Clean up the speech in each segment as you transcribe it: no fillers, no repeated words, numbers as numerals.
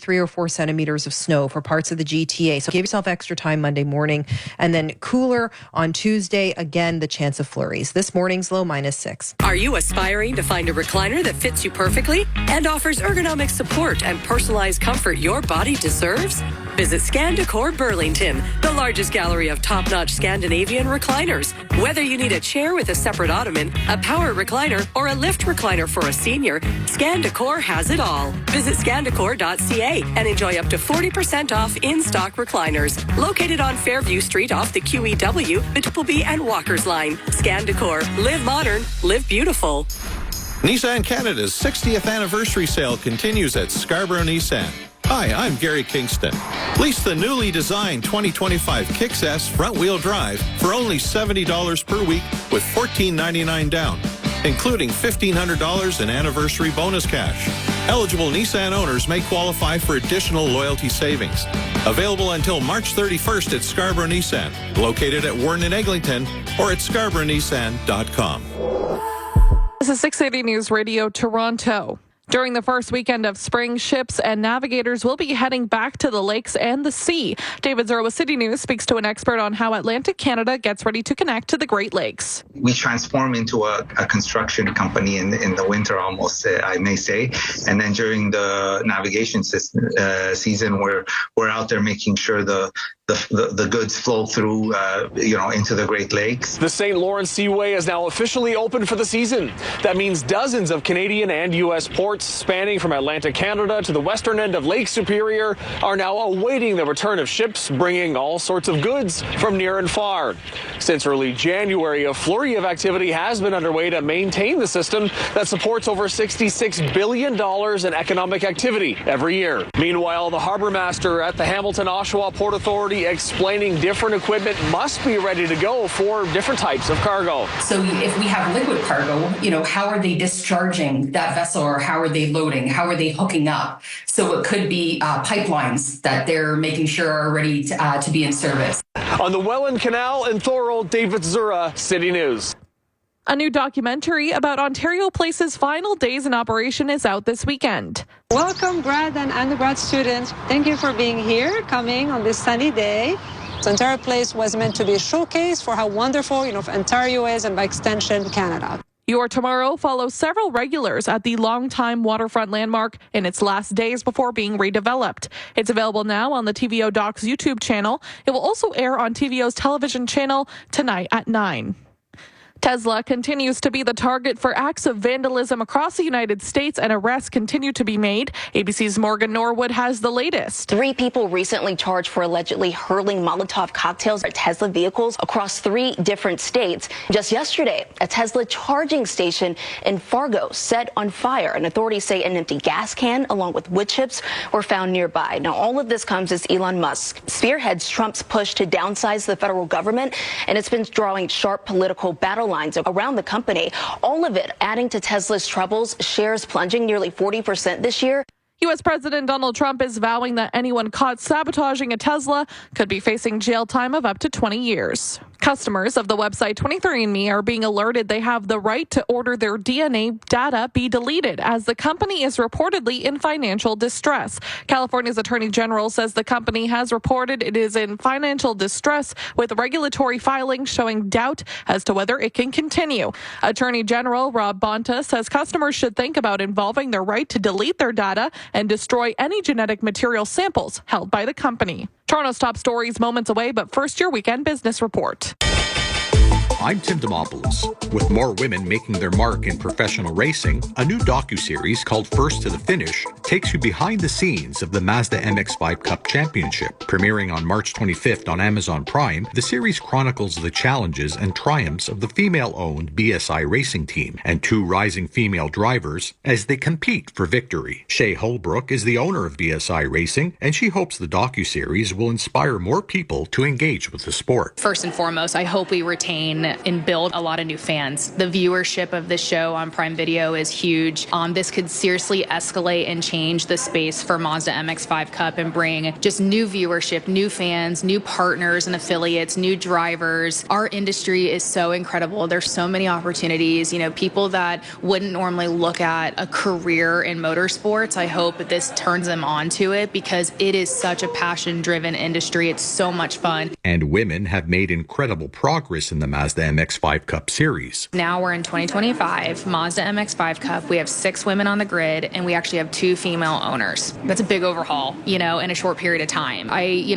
3 or 4 centimeters of snow for parts of the GTA. So give yourself extra time Monday morning. And then cooler on Tuesday. Again, the chance of flurries. This morning's low -6. Are you aspiring to find a recliner that fits you perfectly and offers ergonomic support and personalized comfort your body deserves? Visit Scan Decor Burlington, the largest gallery of top-notch Scandinavian recliners. Whether you need a chair with a separate ottoman, a power recliner, or a lift recliner for a senior, Scan Decor has it all. Visit scandecor.ca and enjoy up to 40% off in-stock recliners. Located on Fairview Street off the QEW, the Triple B and Walkers line. Scan Decor. Live modern. Live beautiful. Nissan Canada's 60th anniversary sale continues at Scarborough Nissan. Hi, I'm Gary Kingston. Lease the newly designed 2025 Kicks S front-wheel drive for only $70 per week with $1,499 down, including $1,500 in anniversary bonus cash. Eligible Nissan owners may qualify for additional loyalty savings. Available until March 31st at Scarborough Nissan, located at Warren and Eglinton, or at scarboroughnissan.com. This is 680 News Radio Toronto. During the first weekend of spring, ships and navigators will be heading back to the lakes and the sea. David Zerwa with City News speaks to an expert on how Atlantic Canada gets ready to connect to the Great Lakes. We transform into a construction company in the winter almost, I may say. And then during the navigation season, we're out there making sure the goods flow through, into the Great Lakes. The St. Lawrence Seaway is now officially open for the season. That means dozens of Canadian and U.S. ports spanning from Atlantic Canada to the western end of Lake Superior are now awaiting the return of ships bringing all sorts of goods from near and far. Since early January, a flurry of activity has been underway to maintain the system that supports over $66 billion in economic activity every year. Meanwhile, the harbor master at the Hamilton-Oshawa Port Authority explaining different equipment must be ready to go for different types of cargo. So if we have liquid cargo, how are they discharging that vessel, or how are they loading? How are they hooking up? So it could be pipelines that they're making sure are ready to be in service. On the Welland Canal in Thorold, David Zura, City News. A new documentary about Ontario Place's final days in operation is out this weekend. Welcome, grad and undergrad students. Thank you for being here, coming on this sunny day. So Ontario Place was meant to be a showcase for how wonderful, Ontario is, and by extension, Canada. Your Tomorrow follows several regulars at the longtime waterfront landmark in its last days before being redeveloped. It's available now on the TVO Docs YouTube channel. It will also air on TVO's television channel tonight at 9. Tesla continues to be the target for acts of vandalism across the United States, and arrests continue to be made. ABC's Morgan Norwood has the latest. 3 people recently charged for allegedly hurling Molotov cocktails at Tesla vehicles across 3 different states. Just yesterday, a Tesla charging station in Fargo set on fire, and authorities say an empty gas can along with wood chips were found nearby. Now, all of this comes as Elon Musk spearheads Trump's push to downsize the federal government, and it's been drawing sharp political battle lines around the company. All of it adding to Tesla's troubles, shares plunging nearly 40% this year. U.S. President Donald Trump is vowing that anyone caught sabotaging a Tesla could be facing jail time of up to 20 years. Customers of the website 23andMe are being alerted they have the right to order their DNA data be deleted, as the company is reportedly in financial distress. California's Attorney General says the company has reported it is in financial distress, with regulatory filings showing doubt as to whether it can continue. Attorney General Rob Bonta says customers should think about involving their right to delete their data and destroy any genetic material samples held by the company. Toronto's top stories moments away, but first, your weekend business report. I'm Tim Demopoulos. With more women making their mark in professional racing, a new docuseries called First to the Finish takes you behind the scenes of the Mazda MX-5 Cup Championship. Premiering on March 25th on Amazon Prime, the series chronicles the challenges and triumphs of the female-owned BSI racing team and 2 rising female drivers as they compete for victory. Shay Holbrook is the owner of BSI Racing, and she hopes the docuseries will inspire more people to engage with the sport. First and foremost, I hope we retain and build a lot of new fans. The viewership of the show on Prime Video is huge. This could seriously escalate and change the space for Mazda MX-5 Cup and bring just new viewership, new fans, new partners and affiliates, new drivers. Our industry is so incredible. There's so many opportunities. People that wouldn't normally look at a career in motorsports, I hope that this turns them on to it because it is such a passion-driven industry. It's so much fun. And women have made incredible progress in the Mazda MX-5 Cup Series. Now we're in 2025, Mazda MX-5 Cup. We have 6 women on the grid, and we actually have 2 female owners. That's a big overhaul, in a short period of time.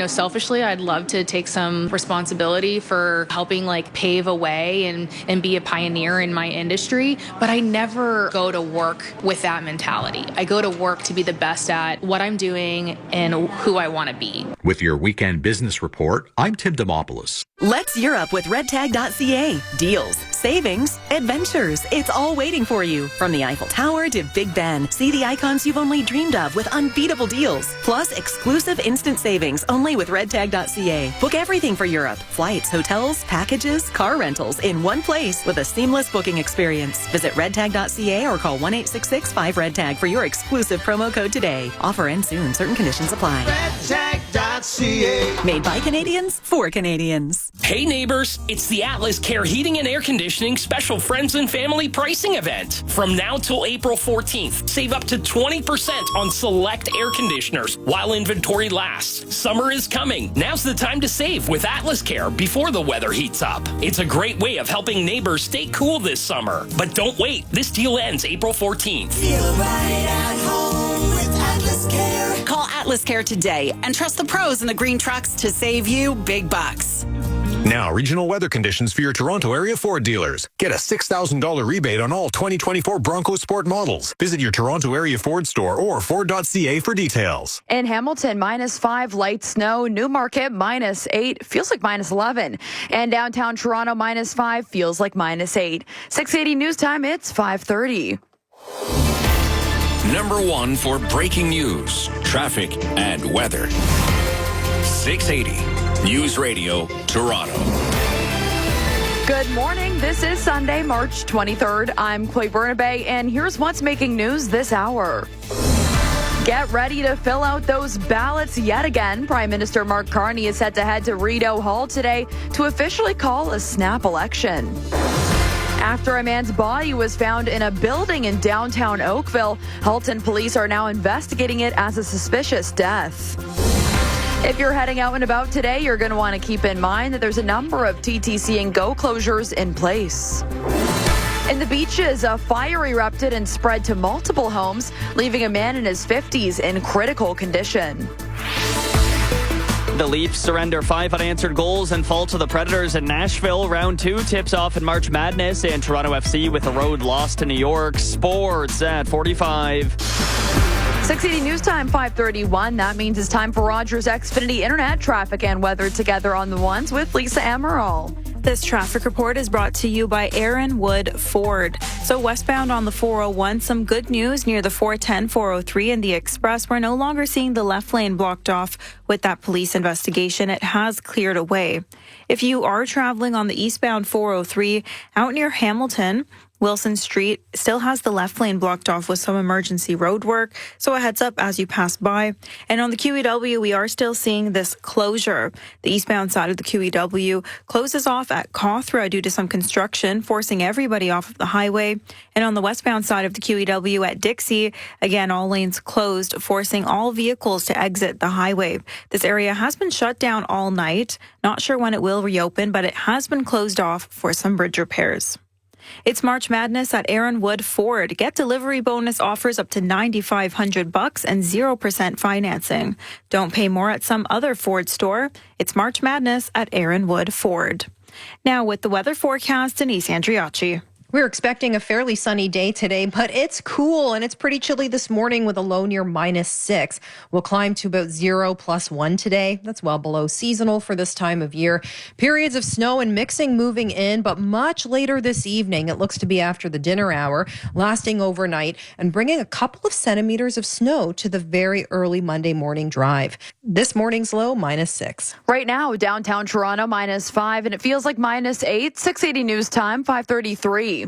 Selfishly, I'd love to take some responsibility for helping pave a way and be a pioneer in my industry, but I never go to work with that mentality. I go to work to be the best at what I'm doing and who I want to be. With your weekend business report, I'm Tim Demopoulos. Let's Europe with redtag.ca. Deals, savings, adventures. It's all waiting for you. From the Eiffel Tower to Big Ben. See the icons you've only dreamed of with unbeatable deals. Plus exclusive instant savings only with redtag.ca. Book everything for Europe. Flights, hotels, packages, car rentals in one place with a seamless booking experience. Visit redtag.ca or call 1-866-5REDTAG for your exclusive promo code today. Offer ends soon. Certain conditions apply. redtag.ca. Made by Canadians for Canadians. Hey neighbors, it's the Atlas Care Heating and Air Conditioning Special Friends and Family Pricing Event. From now till April 14th, save up to 20% on select air conditioners while inventory lasts. Summer is coming. Now's the time to save with Atlas Care before the weather heats up. It's a great way of helping neighbors stay cool this summer. But don't wait. This deal ends April 14th. Feel right at home with Atlas Care. Call Atlas Care today and trust the pros in the green trucks to save you big bucks. Now, regional weather conditions for your Toronto area Ford dealers. Get a $6,000 rebate on all 2024 Bronco Sport models. Visit your Toronto area Ford store or Ford.ca for details. In Hamilton, -5, light snow. Newmarket, -8, feels like -11. And downtown Toronto, -5, feels like -8. 680 News Time, it's 5:30. Number 1 for breaking news, traffic, and weather. 680 News Radio, Toronto. Good morning. This is Sunday, March 23rd. I'm Chloe Bernabé, and here's what's making news this hour. Get ready to fill out those ballots yet again. Prime Minister Mark Carney is set to head to Rideau Hall today to officially call a snap election. After a man's body was found in a building in downtown Oakville, Halton police are now investigating it as a suspicious death. If you're heading out and about today, you're going to want to keep in mind that there's a number of TTC and GO closures in place. In the beaches, a fire erupted and spread to multiple homes, leaving a man in his 50s in critical condition. The Leafs surrender 5 unanswered goals and fall to the Predators in Nashville. Round 2 tips off in March Madness, and Toronto FC with a road loss to New York. Sports at 45. 680 News Time, 5:31. That means it's time for Rogers Xfinity Internet traffic and weather together on the ones with Lisa Amaral. This traffic report is brought to you by Aaron Wood Ford. So westbound on the 401, some good news near the 410, 403 and the Express. We're no longer seeing the left lane blocked off with that police investigation. It has cleared away. If you are traveling on the eastbound 403 out near Hamilton, Wilson Street still has the left lane blocked off with some emergency road work, so a heads up as you pass by. And on the QEW, we are still seeing this closure. The eastbound side of the QEW closes off at Cawthra due to some construction, forcing everybody off of the highway. And on the westbound side of the QEW at Dixie, again, all lanes closed, forcing all vehicles to exit the highway. This area has been shut down all night. Not sure when it will reopen, but it has been closed off for some bridge repairs. It's March Madness at Aaron Wood Ford. Get delivery bonus offers up to $9,500 and 0% financing. Don't pay more at some other Ford store. It's March Madness at Aaron Wood Ford. Now with the weather forecast, Denise Andriacci. We're expecting a fairly sunny day today, but it's cool and it's pretty chilly this morning with a low near -6. We'll climb to about 0 +1 today. That's well below seasonal for this time of year. Periods of snow and mixing moving in, but much later this evening. It looks to be after the dinner hour, lasting overnight and bringing a couple of centimeters of snow to the very early Monday morning drive. This morning's low -6. Right now, downtown Toronto -5, and it feels like -8. 6:80 news time, 5:33.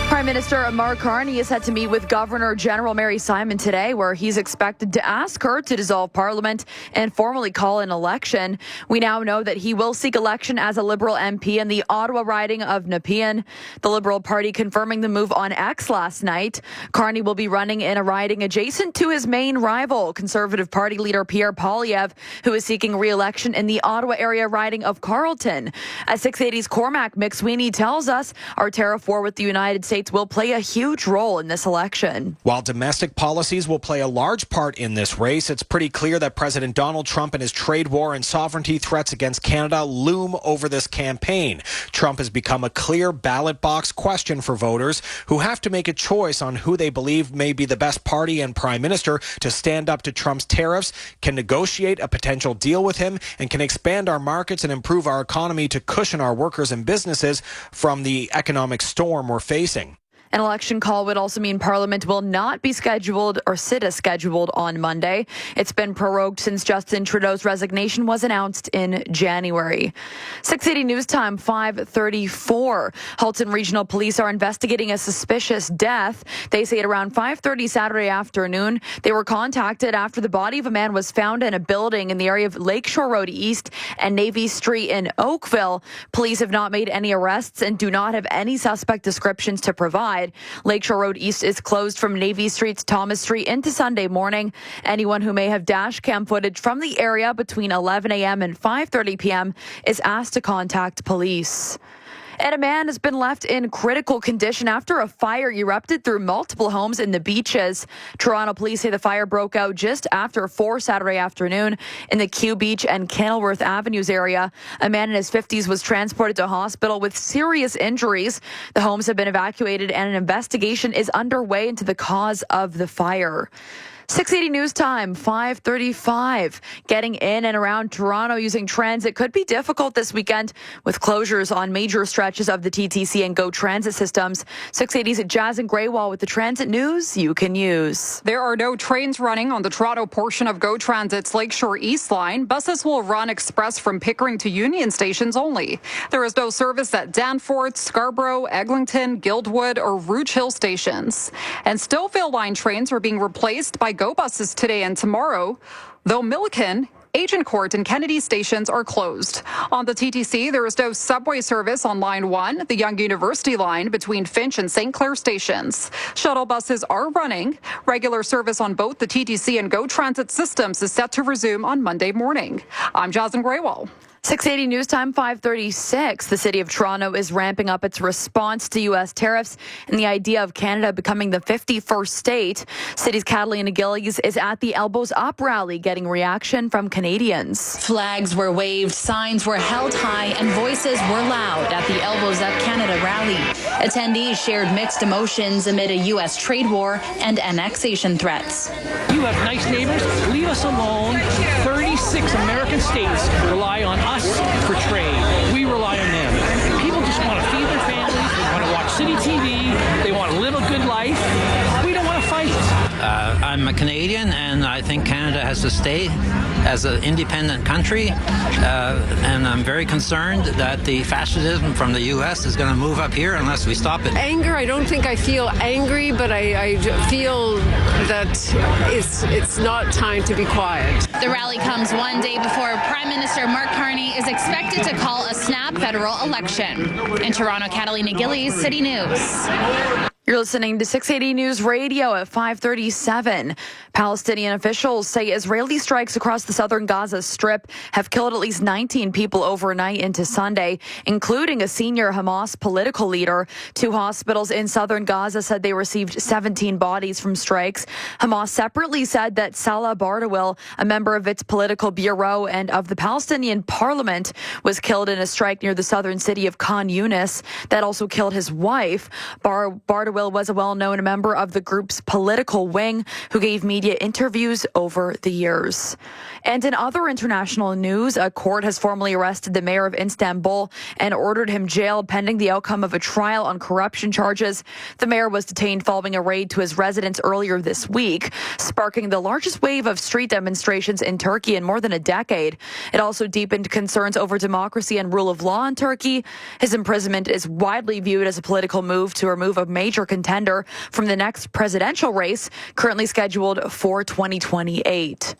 Prime Minister Mark Carney is set to meet with Governor General Mary Simon today, where he's expected to ask her to dissolve Parliament and formally call an election. We now know that he will seek election as a Liberal MP in the Ottawa riding of Nepean. The Liberal Party confirming the move on X last night. Carney will be running in a riding adjacent to his main rival, Conservative Party leader Pierre Poilievre, who is seeking re-election in the Ottawa area riding of Carleton. As 680's Cormac McSweeney tells us, our tariff war with the United States will play a huge role in this election. While domestic policies will play a large part in this race, it's pretty clear that President Donald Trump and his trade war and sovereignty threats against Canada loom over this campaign. Trump has become a clear ballot box question for voters who have to make a choice on who they believe may be the best party and prime minister to stand up to Trump's tariffs, can negotiate a potential deal with him, and can expand our markets and improve our economy to cushion our workers and businesses from the economic storm we're facing. An election call would also mean Parliament will not be scheduled or sit as scheduled on Monday. It's been prorogued since Justin Trudeau's resignation was announced in January. 680 News Time, 5:34. Halton Regional Police are investigating a suspicious death. They say at around 5:30 Saturday afternoon, they were contacted after the body of a man was found in a building in the area of Lakeshore Road East and Navy Street in Oakville. Police have not made any arrests and do not have any suspect descriptions to provide. Lakeshore Road East is closed from Navy Street to Thomas Street into Sunday morning. Anyone who may have dash cam footage from the area between 11 a.m. and 5:30 p.m. is asked to contact police. And a man has been left in critical condition after a fire erupted through multiple homes in the Beaches. Toronto police say the fire broke out just after 4 Saturday afternoon in the Kew Beach and Kenilworth Avenues area. A man in his 50s was transported to hospital with serious injuries. The homes have been evacuated and an investigation is underway into the cause of the fire. 680 News Time, 5:35. Getting in and around Toronto using transit could be difficult this weekend with closures on major stretches of the TTC and GO Transit systems. 680's at Jazz and Greywall with the transit news you can use. There are no trains running on the Toronto portion of GO Transit's Lakeshore East line. Buses will run express from Pickering to Union stations only. There is no service at Danforth, Scarborough, Eglinton, Guildwood, or Rouge Hill stations. And Stillville line trains are being replaced by GO buses today and tomorrow, though Milliken, Agincourt, and Kennedy stations are closed. On the TTC, there is no subway service on Line 1, the Young University line between Finch and St. Clair stations. Shuttle buses are running. Regular service on both the TTC and GO Transit systems is set to resume on Monday morning. I'm Jasmine Greywall. 680 News Time, 5:36. The City of Toronto is ramping up its response to U.S. tariffs and the idea of Canada becoming the 51st state. City's Catalina Gillies is at the Elbows Up rally getting reaction from Canadians. Flags were waved, signs were held high, and voices were loud at the Elbows Up Canada rally. Attendees shared mixed emotions amid a U.S. trade war and annexation threats. You have nice neighbors, leave us alone. 36 American states rely on us for trade. We rely on them. People just want to feed their families. They want to watch city TV. They want to live a good life. We don't want to fight. I'm a Canadian, and I think Canada has to stay as an independent country. And I'm very concerned that the fascism from the U.S. is going to move up here unless we stop it. Anger, I don't think I feel angry, but I feel that it's not time to be quiet. The rally comes one day before Prime Minister Mark Carney is expected to call a snap federal election. In Toronto, Catalina Gillies, City News. You're listening to 680 News Radio at 5:37. Palestinian officials say Israeli strikes across the southern Gaza Strip have killed at least 19 people overnight into Sunday, including a senior Hamas political leader. 2 hospitals in southern Gaza said they received 17 bodies from strikes. Hamas separately said that Salah Bardawil, a member of its political bureau and of the Palestinian parliament, was killed in a strike near the southern city of Khan Yunis. That also killed his wife. Bardawil was a well-known member of the group's political wing who gave media interviews over the years. And in other international news, a court has formally arrested the mayor of Istanbul and ordered him jailed pending the outcome of a trial on corruption charges. The mayor was detained following a raid to his residence earlier this week, sparking the largest wave of street demonstrations in Turkey in more than a decade. It also deepened concerns over democracy and rule of law in Turkey. His imprisonment is widely viewed as a political move to remove a major contender from the next presidential race, currently scheduled for 2028.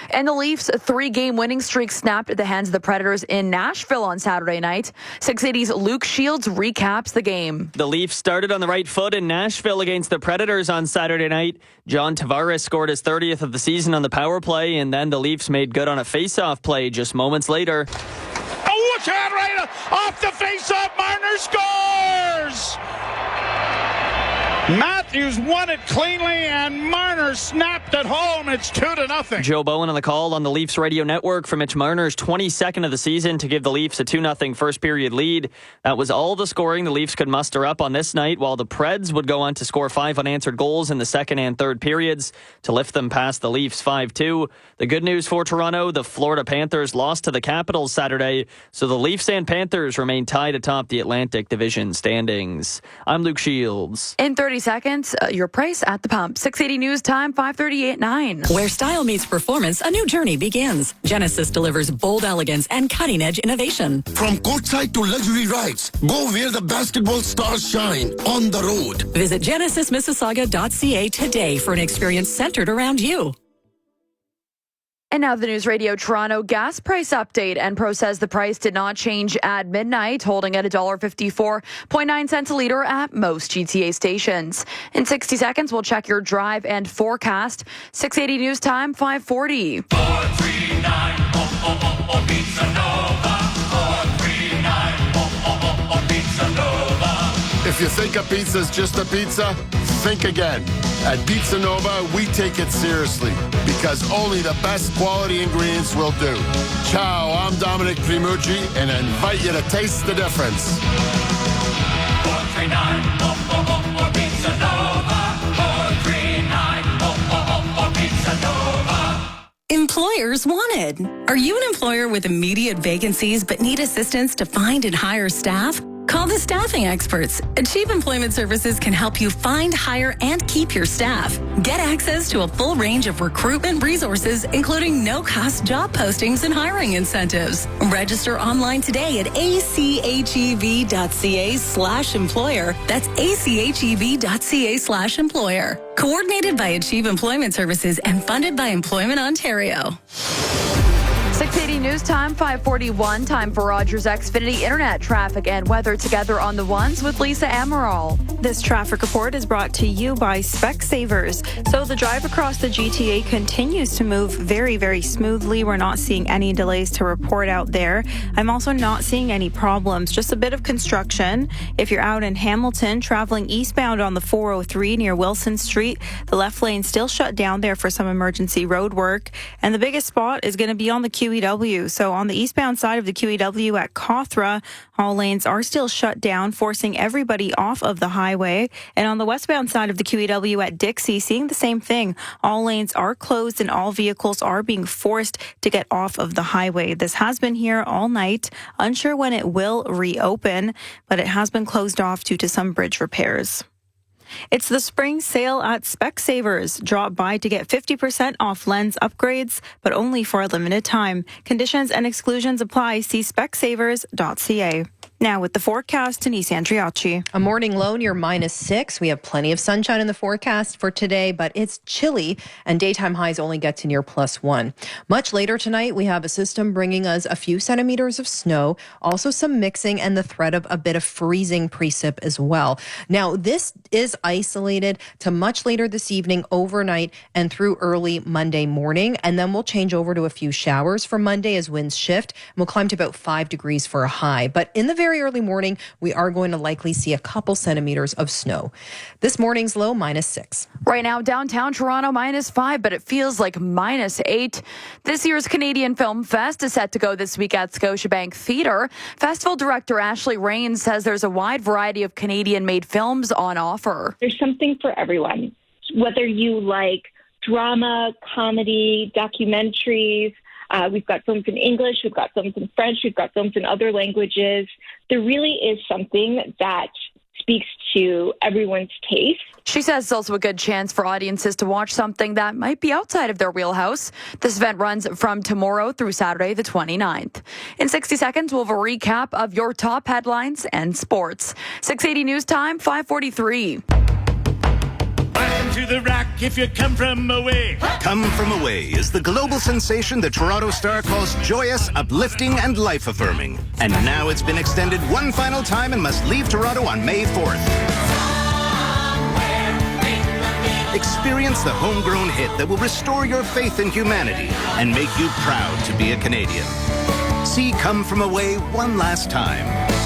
And the Leafs' 3-game winning streak snapped at the hands of the Predators in Nashville on Saturday night. 680's Luke Shields recaps the game. The Leafs started on the right foot in Nashville against the Predators on Saturday night. John Tavares scored his 30th of the season on the power play, and then the Leafs made good on a face-off play just moments later. Oh, watch out, right off the face-off, Marner scores! Matthews won it cleanly, and Marner snapped it home. It's 2-0. Joe Bowen on the call on the Leafs radio network for Mitch Marner's 22nd of the season to give the Leafs a 2-0 first-period lead. That was all the scoring the Leafs could muster up on this night, while the Preds would go on to score 5 unanswered goals in the second and third periods to lift them past the Leafs 5-2. The good news for Toronto, the Florida Panthers lost to the Capitals Saturday, so the Leafs and Panthers remain tied atop the Atlantic Division standings. I'm Luke Shields. In 30 seconds, your price at the pump. 680 News Time, 5:38:9. Where style meets performance, a new journey begins. Genesis delivers bold elegance and cutting-edge innovation. From courtside to luxury rides, go where the basketball stars shine, on the road. Visit genesismississauga.ca today for an experience centered around you. And now the News Radio Toronto gas price update. Enpro says the price did not change at midnight, holding at $1.54.9 a litre at most GTA stations. In 60 seconds, we'll check your drive and forecast. 680 News Time, 540. 439 Pizza Nova. 439 Pizza Nova. If you think a pizza's just a pizza, think again. At Pizza Nova, we take it seriously because only the best quality ingredients will do. Ciao, I'm Dominic Primucci, and I invite you to taste the difference. 439 Pizza Nova. 439 Pizza Nova. Employers wanted. Are you an employer with immediate vacancies but need assistance to find and hire staff? Call the staffing experts. Achieve Employment Services can help you find, hire, and keep your staff. Get access to a full range of recruitment resources, including no-cost job postings and hiring incentives. Register online today at achev.ca/employer. That's achev.ca/employer. Coordinated by Achieve Employment Services and funded by Employment Ontario. 680 News Time, 541. Time for Rogers Xfinity Internet traffic and weather together on the ones with Lisa Amaral. This traffic report is brought to you by Specsavers. So the drive across the GTA continues to move very, very smoothly. We're not seeing any delays to report out there. I'm also not seeing any problems, just a bit of construction. If you're out in Hamilton traveling eastbound on the 403 near Wilson Street, the left lane still shut down there for some emergency road work. And the biggest spot is going to be on the QEW. So on the eastbound side of the QEW at Cawthra, all lanes are still shut down, forcing everybody off of the highway. And on the westbound side of the QEW at Dixie, seeing the same thing. All lanes are closed and all vehicles are being forced to get off of the highway. This has been here all night. Unsure when it will reopen, but it has been closed off due to some bridge repairs. It's the spring sale at Specsavers. Drop by to get 50% off lens upgrades, but only for a limited time. Conditions and exclusions apply. See specsavers.ca. Now with the forecast, Denise Andriacci. A morning low near -6. We have plenty of sunshine in the forecast for today, but it's chilly and daytime highs only get to near +1. Much later tonight, we have a system bringing us a few centimeters of snow, also some mixing and the threat of a bit of freezing precip as well. Now, this is isolated to much later this evening, overnight, and through early Monday morning. And then we'll change over to a few showers for Monday as winds shift. And we'll climb to about 5 degrees for a high. But in the very early morning, we are going to likely see a couple centimeters of snow. This morning's low, -6. Right now, downtown Toronto, -5, but it feels like -8. This year's Canadian Film Fest is set to go this week at Scotiabank Theatre. Festival director Ashley Rains says there's a wide variety of Canadian-made films on offer. There's something for everyone, whether you like drama, comedy, documentaries. We've got films in English, we've got films in French, we've got films in other languages. There really is something that speaks to everyone's taste. She says it's also a good chance for audiences to watch something that might be outside of their wheelhouse. This event runs from tomorrow through Saturday, the 29th. In 60 seconds, we'll have a recap of your top headlines and sports. 680 News Time, 5:43. To the rock if you come from away. Come From Away is the global sensation the Toronto Star calls joyous, uplifting, and life-affirming. And now it's been extended one final time and must leave Toronto on May 4th. Experience the homegrown hit that will restore your faith in humanity and make you proud to be a Canadian. See Come From Away one last time.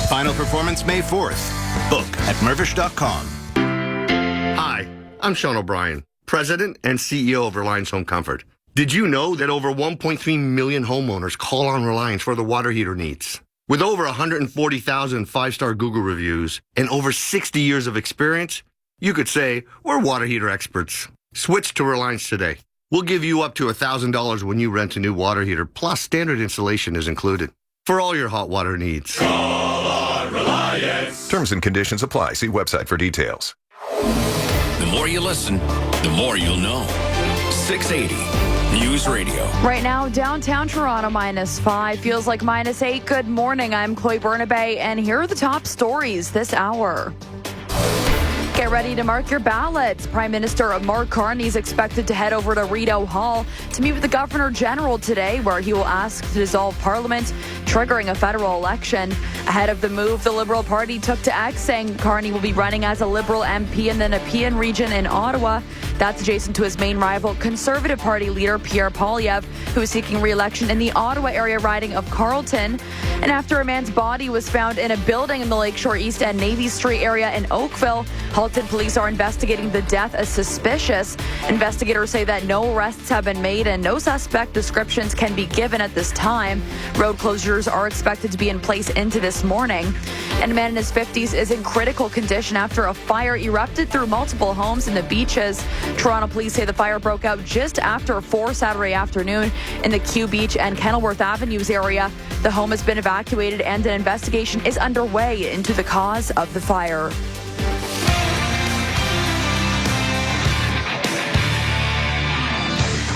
Final performance May 4th. Book at mervish.com. Hi, I'm Sean O'Brien, President and CEO of Reliance Home Comfort. Did you know that over 1.3 million homeowners call on Reliance for their water heater needs? With over 140,000 five-star Google reviews and over 60 years of experience, you could say we're water heater experts. Switch to Reliance today. We'll give you up to $1,000 when you rent a new water heater, plus standard installation is included. For all your hot water needs. Call on Reliance. Terms and conditions apply. See website for details. The more you listen, the more you'll know. 680 News Radio. Right now, downtown Toronto, -5. Feels like -8. Good morning. I'm Chloe Bernabé, and here are the top stories this hour. Get ready to mark your ballots. Prime Minister Mark Carney is expected to head over to Rideau Hall to meet with the Governor General today, where he will ask to dissolve Parliament, triggering a federal election. Ahead of the move, the Liberal Party took to X, saying Carney will be running as a Liberal MP in the Nepean region in Ottawa. That's adjacent to his main rival, Conservative Party leader Pierre Poilievre, who is seeking re-election in the Ottawa area riding of Carleton. And after a man's body was found in a building in the Lakeshore East and Navy Street area in Oakville, Halton police are investigating the death as suspicious. Investigators say that no arrests have been made and no suspect descriptions can be given at this time. Road closures are expected to be in place into this morning. And a man in his 50s is in critical condition after a fire erupted through multiple homes in the Beaches. Toronto police say the fire broke out just after 4 Saturday afternoon in the Kew Beach and Kenilworth Avenues area. The home has been evacuated and an investigation is underway into the cause of the fire.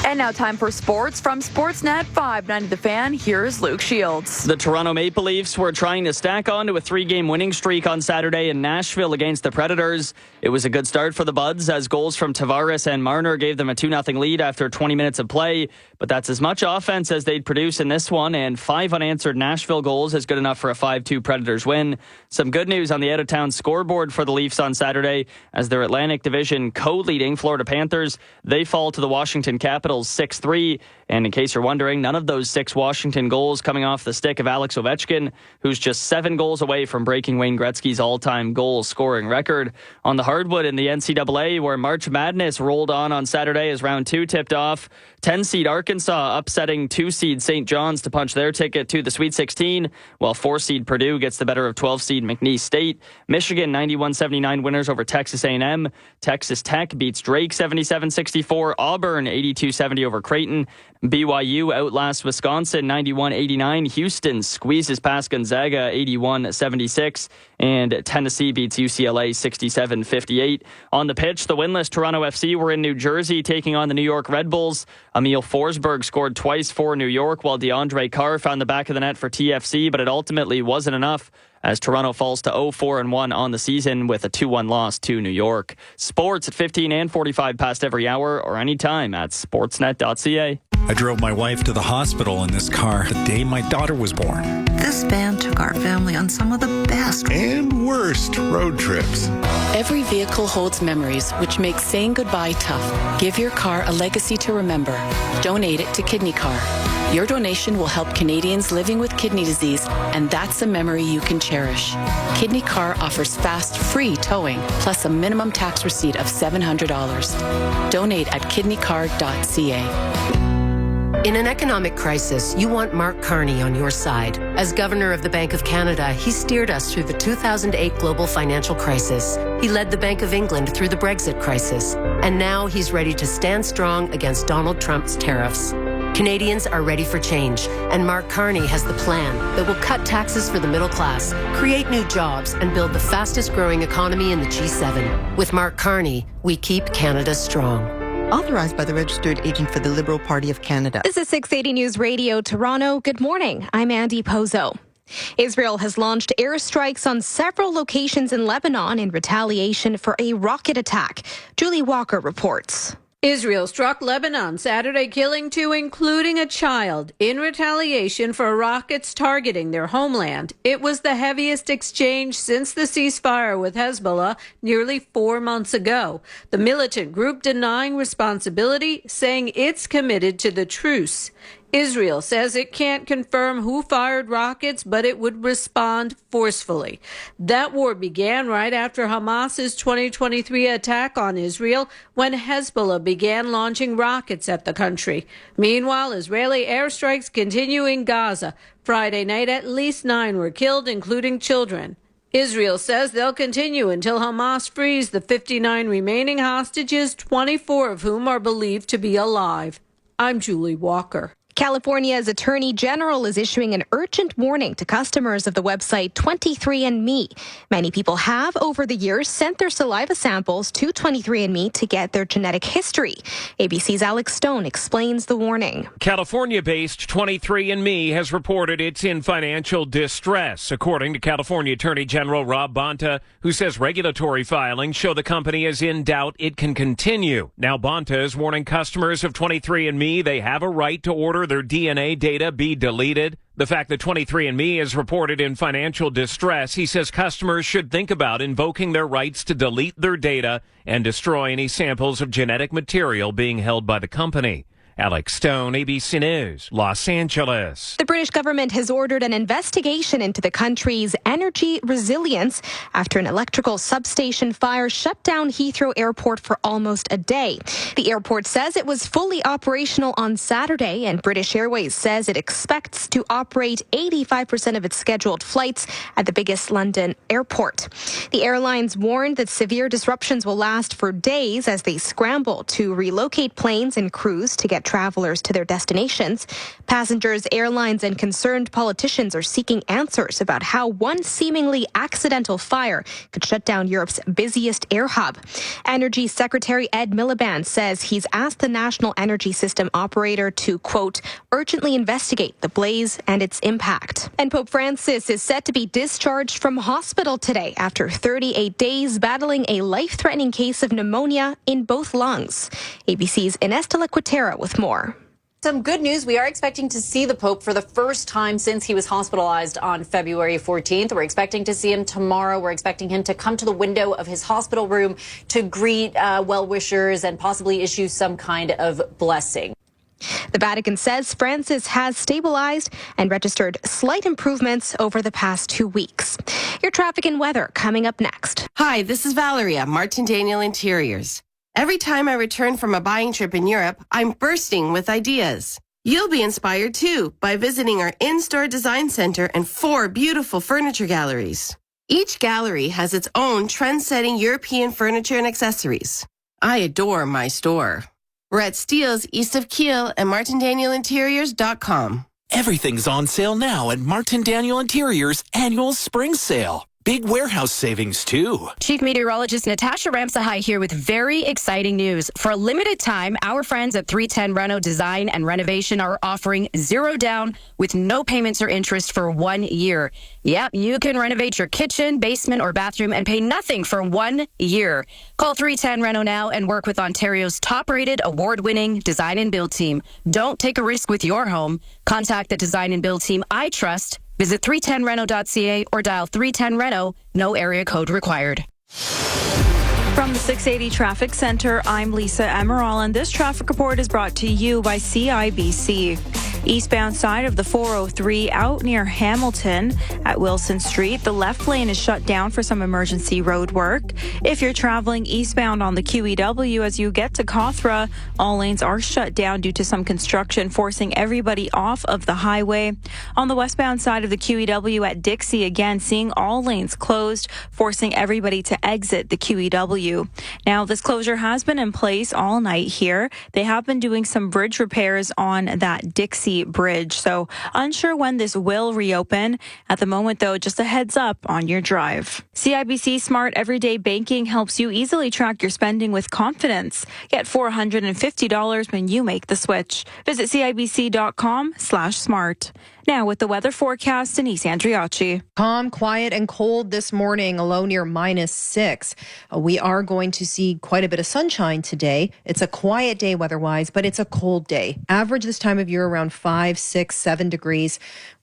And now time for sports from Sportsnet 590 The Fan. Here's Luke Shields. The Toronto Maple Leafs were trying to stack on to a 3-game winning streak on Saturday in Nashville against the Predators. It was a good start for the Buds as goals from Tavares and Marner gave them a 2-0 lead after 20 minutes of play. But that's as much offense as they'd produce in this one, and 5 unanswered Nashville goals is good enough for a 5-2 Predators win. Some good news on the out-of-town scoreboard for the Leafs on Saturday as their Atlantic Division co-leading Florida Panthers. They fall to the Washington Capitals 6-3. And in case you're wondering, none of those 6 Washington goals coming off the stick of Alex Ovechkin, who's just 7 goals away from breaking Wayne Gretzky's all-time goal-scoring record. On the hardwood in the NCAA, where March Madness rolled on Saturday as round 2 tipped off, 10-seed Arkansas upsetting 2-seed St. John's to punch their ticket to the Sweet 16, while 4-seed Purdue gets the better of 12-seed McNeese State. Michigan 91-79 winners over Texas A&M. Texas Tech beats Drake 77-64. Auburn 82-70 over Creighton. BYU outlasts Wisconsin 91-89. Houston squeezes past Gonzaga 81-76. And Tennessee beats UCLA 67-58. On the pitch, the winless Toronto FC were in New Jersey taking on the New York Red Bulls. Emil Forsberg scored twice for New York, while DeAndre Carr found the back of the net for TFC, but it ultimately wasn't enough as Toronto falls to 0-4-1 on the season with a 2-1 loss to New York. Sports at 15 and 45 past every hour or anytime at sportsnet.ca. I drove my wife to the hospital in this car the day my daughter was born. This van took our family on some of the best and worst road trips. Every vehicle holds memories, which makes saying goodbye tough. Give your car a legacy to remember. Donate it to Kidney Car. Your donation will help Canadians living with kidney disease, and that's a memory you can cherish. Kidney Car offers fast, free towing, plus a minimum tax receipt of $700. Donate at kidneycar.ca. In an economic crisis, you want Mark Carney on your side. As governor of the Bank of Canada, he steered us through the 2008 global financial crisis. He led the Bank of England through the Brexit crisis. And now he's ready to stand strong against Donald Trump's tariffs. Canadians are ready for change, and Mark Carney has the plan that will cut taxes for the middle class, create new jobs, and build the fastest growing economy in the G7. With Mark Carney, we keep Canada strong. Authorized by the Registered Agent for the Liberal Party of Canada. This is 680 News Radio Toronto. Good morning. I'm Andy Pozo. Israel has launched airstrikes on several locations in Lebanon in retaliation for a rocket attack. Julie Walker reports. Israel struck Lebanon Saturday, killing 2, including a child, in retaliation for rockets targeting their homeland. It was the heaviest exchange since the ceasefire with Hezbollah nearly 4 months ago. The militant group denying responsibility, saying it's committed to the truce. Israel says it can't confirm who fired rockets, but it would respond forcefully. That war began right after Hamas's 2023 attack on Israel, when Hezbollah began launching rockets at the country. Meanwhile, Israeli airstrikes continue in Gaza. Friday night, at least 9 were killed, including children. Israel says they'll continue until Hamas frees the 59 remaining hostages, 24 of whom are believed to be alive. I'm Julie Walker. California's Attorney General is issuing an urgent warning to customers of the website 23andMe. Many people have, over the years, sent their saliva samples to 23andMe to get their genetic history. ABC's Alex Stone explains the warning. California-based 23andMe has reported it's in financial distress, according to California Attorney General Rob Bonta, who says regulatory filings show the company is in doubt it can continue. Now Bonta is warning customers of 23andMe they have a right to order their DNA data be deleted. The fact that 23andMe is reported in financial distress, he says customers should think about invoking their rights to delete their data and destroy any samples of genetic material being held by the company. Alex Stone, ABC News, Los Angeles. The British government has ordered an investigation into the country's energy resilience after an electrical substation fire shut down Heathrow Airport for almost a day. The airport says it was fully operational on Saturday, and British Airways says it expects to operate 85% of its scheduled flights at the biggest London airport. The airlines warned that severe disruptions will last for days as they scramble to relocate planes and crews to get travelers to their destinations. Passengers, airlines, and concerned politicians are seeking answers about how one seemingly accidental fire could shut down Europe's busiest air hub. Energy Secretary Ed Miliband says he's asked the National Energy System operator to, quote, urgently investigate the blaze and its impact. And Pope Francis is set to be discharged from hospital today after 38 days battling a life-threatening case of pneumonia in both lungs. ABC's Ines de la Quatera with more. Some good news. We are expecting to see the Pope for the first time since he was hospitalized on February 14th. We're expecting to see him tomorrow. We're expecting him to come to the window of his hospital room to greet well-wishers and possibly issue some kind of blessing. The Vatican says Francis has stabilized and registered slight improvements over the past 2 weeks. Your traffic and weather coming up next. Hi, this is Valeria, Martin Daniel Interiors. Every time I return from a buying trip in Europe, I'm bursting with ideas. You'll be inspired too by visiting our in-store design center and 4 beautiful furniture galleries. Each gallery has its own trend-setting European furniture and accessories. I adore my store. We're at Steele's east of Kiel and martindanielinteriors.com. Everything's on sale now at Martin Daniel Interiors annual spring sale. big warehouse savings, too. Chief Meteorologist Natasha Ramsahai here with very exciting news. For a limited time, our friends at 310 Reno Design and Renovation are offering 0 down with no payments or interest for 1 year. Yep, you can renovate your kitchen, basement, or bathroom and pay nothing for 1 year. Call 310 Reno now and work with Ontario's top-rated, award-winning design and build team. Don't take a risk with your home. Contact the design and build team I trust. Visit 310reno.ca or dial 310 Reno. No area code required. From the 680 Traffic Center, I'm Lisa Emerald, and this traffic report is brought to you by CIBC. Eastbound side of the 403 out near Hamilton at Wilson Street, the left lane is shut down for some emergency road work. If you're traveling eastbound on the QEW as you get to Cawthra, all lanes are shut down due to some construction forcing everybody off of the highway. On the westbound side of the QEW at Dixie, again, seeing all lanes closed, forcing everybody to exit the QEW. Now, this closure has been in place all night here. They have been doing some bridge repairs on that Dixie bridge, so unsure when this will reopen. At the moment, though, just a heads up on your drive. CIBC Smart Everyday Banking helps you easily track your spending with confidence. Get $450 when you make the switch. Visit CIBC.com/smart. Now with the weather forecast, Denise Andriacci. Calm, quiet, and cold this morning, a low near -6. We are going to see quite a bit of sunshine today. It's a quiet day weather-wise, but it's a cold day. Average this time of year around 5, 6, 7 degrees.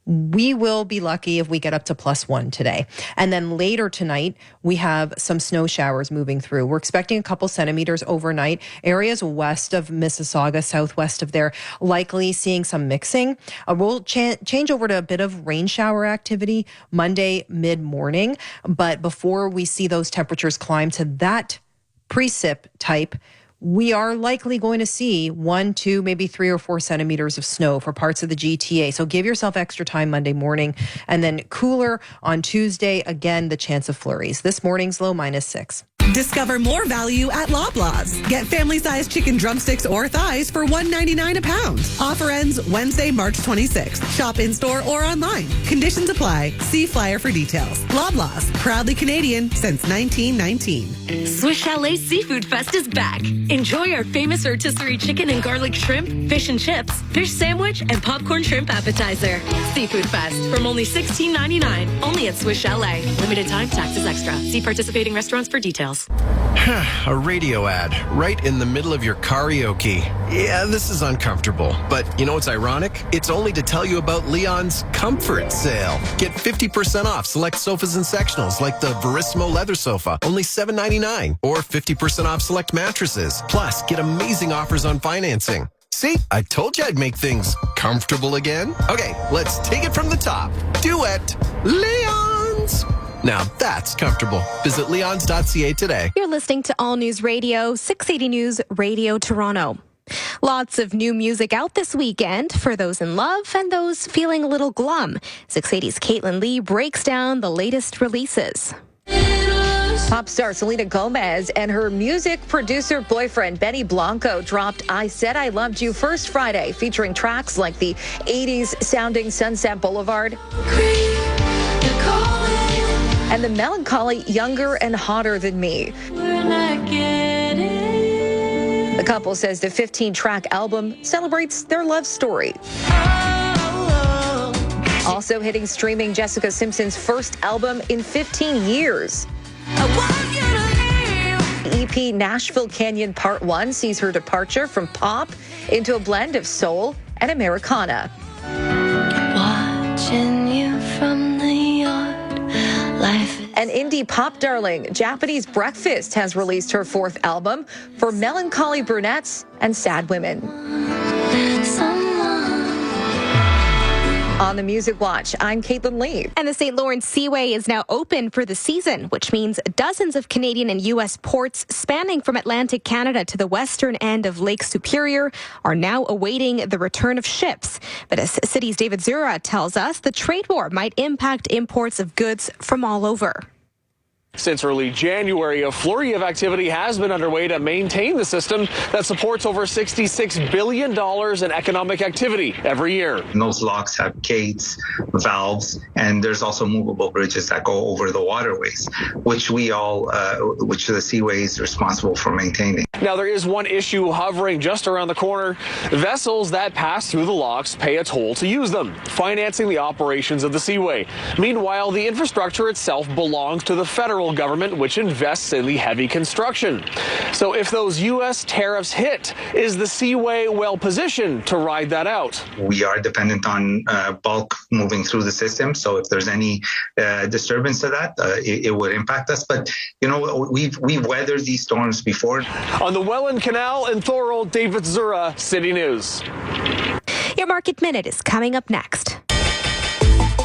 We will be lucky if we get up to +1 today. And then later tonight, we have some snow showers moving through. We're expecting a couple centimeters overnight. Areas west of Mississauga, southwest of there, likely seeing some mixing. We'll change over to a bit of rain shower activity Monday mid-morning. But before we see those temperatures climb to that precip type, we are likely going to see 1, 2, maybe 3 or 4 centimeters of snow for parts of the GTA. So give yourself extra time Monday morning, and then cooler on Tuesday. Again, the chance of flurries. This morning's low -6. Discover more value at Loblaws. Get family-sized chicken drumsticks or thighs for $1.99 a pound. Offer ends Wednesday, March 26th. Shop in-store or online. Conditions apply. See flyer for details. Loblaws, proudly Canadian since 1919. Swiss Chalet Seafood Fest is back. Enjoy our famous rotisserie chicken and garlic shrimp, fish and chips, fish sandwich, and popcorn shrimp appetizer. Seafood Fest from only $16.99. Only at Swiss Chalet. Limited time, taxes extra. See participating restaurants for details. A radio ad right in the middle of your karaoke. Yeah, this is uncomfortable. But you know what's ironic? It's only to tell you about Leon's Comfort Sale. Get 50% off select sofas and sectionals like the Verissimo leather sofa, only $7.99. Or 50% off select mattresses. Plus, get amazing offers on financing. See, I told you I'd make things comfortable again. Okay, let's take it from the top. Duet, Leon's. Now that's comfortable. Visit leons.ca today. You're listening to All News Radio, 680 News Radio Toronto. Lots of new music out this weekend for those in love and those feeling a little glum. 680's Caitlin Lee breaks down the latest releases. Pop star Selena Gomez and her music producer boyfriend Benny Blanco dropped I Said I Loved You First Friday, featuring tracks like the 80s sounding Sunset Boulevard and the melancholy Younger and Hotter Than Me. The couple says the 15-track album celebrates their love story. Also hitting streaming, Jessica Simpson's first album in 15 years. The EP Nashville Canyon Part 1 sees her departure from pop into a blend of soul and Americana. Watching you from the yard. An indie pop darling, Japanese Breakfast, has released her 4th album for melancholy brunettes and sad women. On the Music Watch, I'm Caitlin Lee. And the St. Lawrence Seaway is now open for the season, which means dozens of Canadian and U.S. ports spanning from Atlantic Canada to the western end of Lake Superior are now awaiting the return of ships. But as City's David Zura tells us, the trade war might impact imports of goods from all over. Since early January, a flurry of activity has been underway to maintain the system that supports over $66 billion in economic activity every year. And those locks have gates, valves, and there's also movable bridges that go over the waterways, which which the Seaway is responsible for maintaining. Now, there is one issue hovering just around the corner. Vessels that pass through the locks pay a toll to use them, financing the operations of the Seaway. Meanwhile, the infrastructure itself belongs to the federal government, which invests in the heavy construction. So if those U.S. tariffs hit, is the Seaway well positioned to ride that out? We are dependent on bulk moving through the system. So if there's any disturbance to that, it would impact us. But, we've weathered these storms before. On the Welland Canal in Thorold, David Zura, City News. Your Market Minute is coming up next.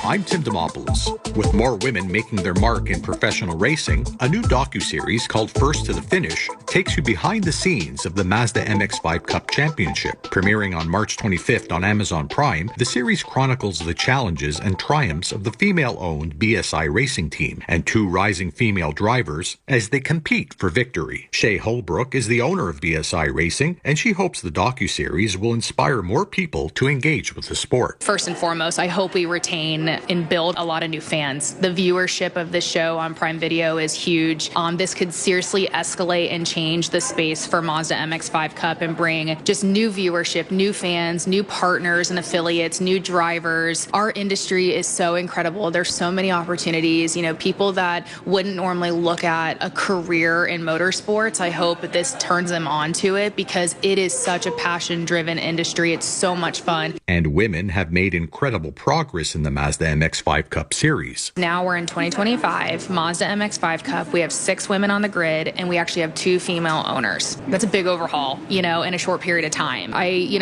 I'm Tim Demopoulos. With more women making their mark in professional racing, a new docuseries called First to the Finish takes you behind the scenes of the Mazda MX-5 Cup Championship. Premiering on March 25th on Amazon Prime, the series chronicles the challenges and triumphs of the female-owned BSI racing team and two rising female drivers as they compete for victory. Shay Holbrook is the owner of BSI Racing, and she hopes the docuseries will inspire more people to engage with the sport. First and foremost, I hope we retain and build a lot of new fans. The viewership of this show on Prime Video is huge. This could seriously escalate and change the space for Mazda MX-5 Cup and bring just new viewership, new fans, new partners and affiliates, new drivers. Our industry is so incredible. There's so many opportunities. People that wouldn't normally look at a career in motorsports, I hope that this turns them on to it because it is such a passion-driven industry. It's so much fun. And women have made incredible progress in the Mazda MX-5 Cup series. Now we're in 2025, Mazda MX-5 Cup. We have 6 women on the grid, and we actually have 2 female owners. That's a big overhaul, in a short period of time.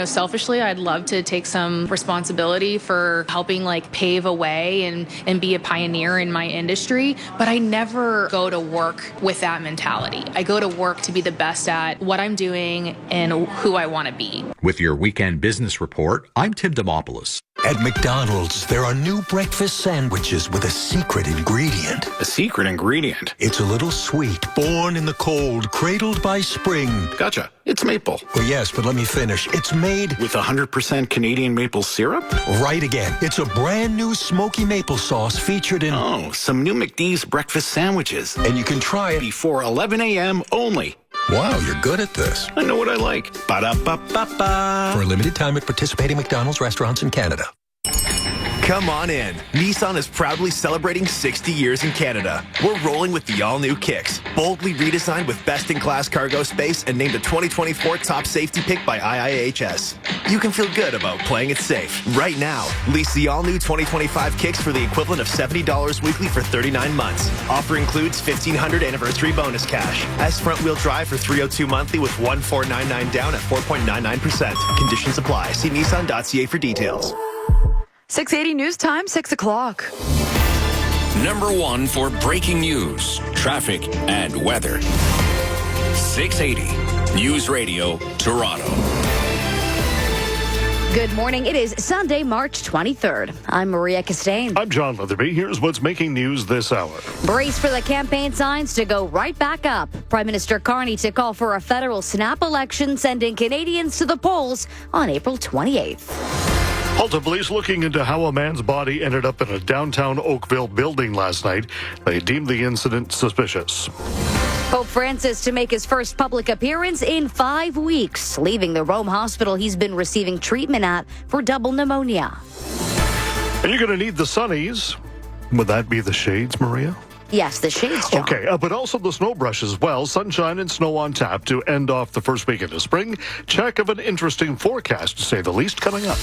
Selfishly, I'd love to take some responsibility for helping pave a way and be a pioneer in my industry, but I never go to work with that mentality. I go to work to be the best at what I'm doing and who I want to be. With your weekend business report, I'm Tim Demopoulos. At McDonald's, there are new breakfast sandwiches with a secret ingredient. A secret ingredient? It's a little sweet, born in the cold, cradled by spring. Gotcha. It's maple. Well, yes, but let me finish. It's made with 100% Canadian maple syrup? Right again. It's a brand new smoky maple sauce featured in... Oh, some new McD's breakfast sandwiches. And you can try it before 11 a.m. only. Wow, you're good at this. I know what I like. Ba-da-ba-ba-ba. For a limited time at participating McDonald's restaurants in Canada. Come on in. Nissan is proudly celebrating 60 years in Canada. We're rolling with the all-new Kicks, boldly redesigned with best-in-class cargo space and named a 2024 top safety pick by IIHS. You can feel good about playing it safe. Right now, lease the all-new 2025 Kicks for the equivalent of $70 weekly for 39 months. Offer includes $1,500 anniversary bonus cash. S front-wheel drive for $302 monthly with $1,499 down at 4.99%. Conditions apply. See Nissan.ca for details. 680 News Time, 6 o'clock. Number 1 for breaking news, traffic, and weather. 680 News Radio, Toronto. Good morning. It is Sunday, March 23rd. I'm Maria Castaigne. I'm John Leatherby. Here's what's making news this hour. Brace for the campaign signs to go right back up. Prime Minister Carney to call for a federal snap election, sending Canadians to the polls on April 28th. Halton police looking into how a man's body ended up in a downtown Oakville building last night. They deemed the incident suspicious. Pope Francis to make his first public appearance in 5 weeks, leaving the Rome hospital he's been receiving treatment at for double pneumonia. And you're going to need the sunnies. Would that be the shades, Maria? Yes, the shades, John. Okay, but also the snow brush as well. Sunshine and snow on tap to end off the first weekend of spring. Check of an interesting forecast, to say the least, coming up.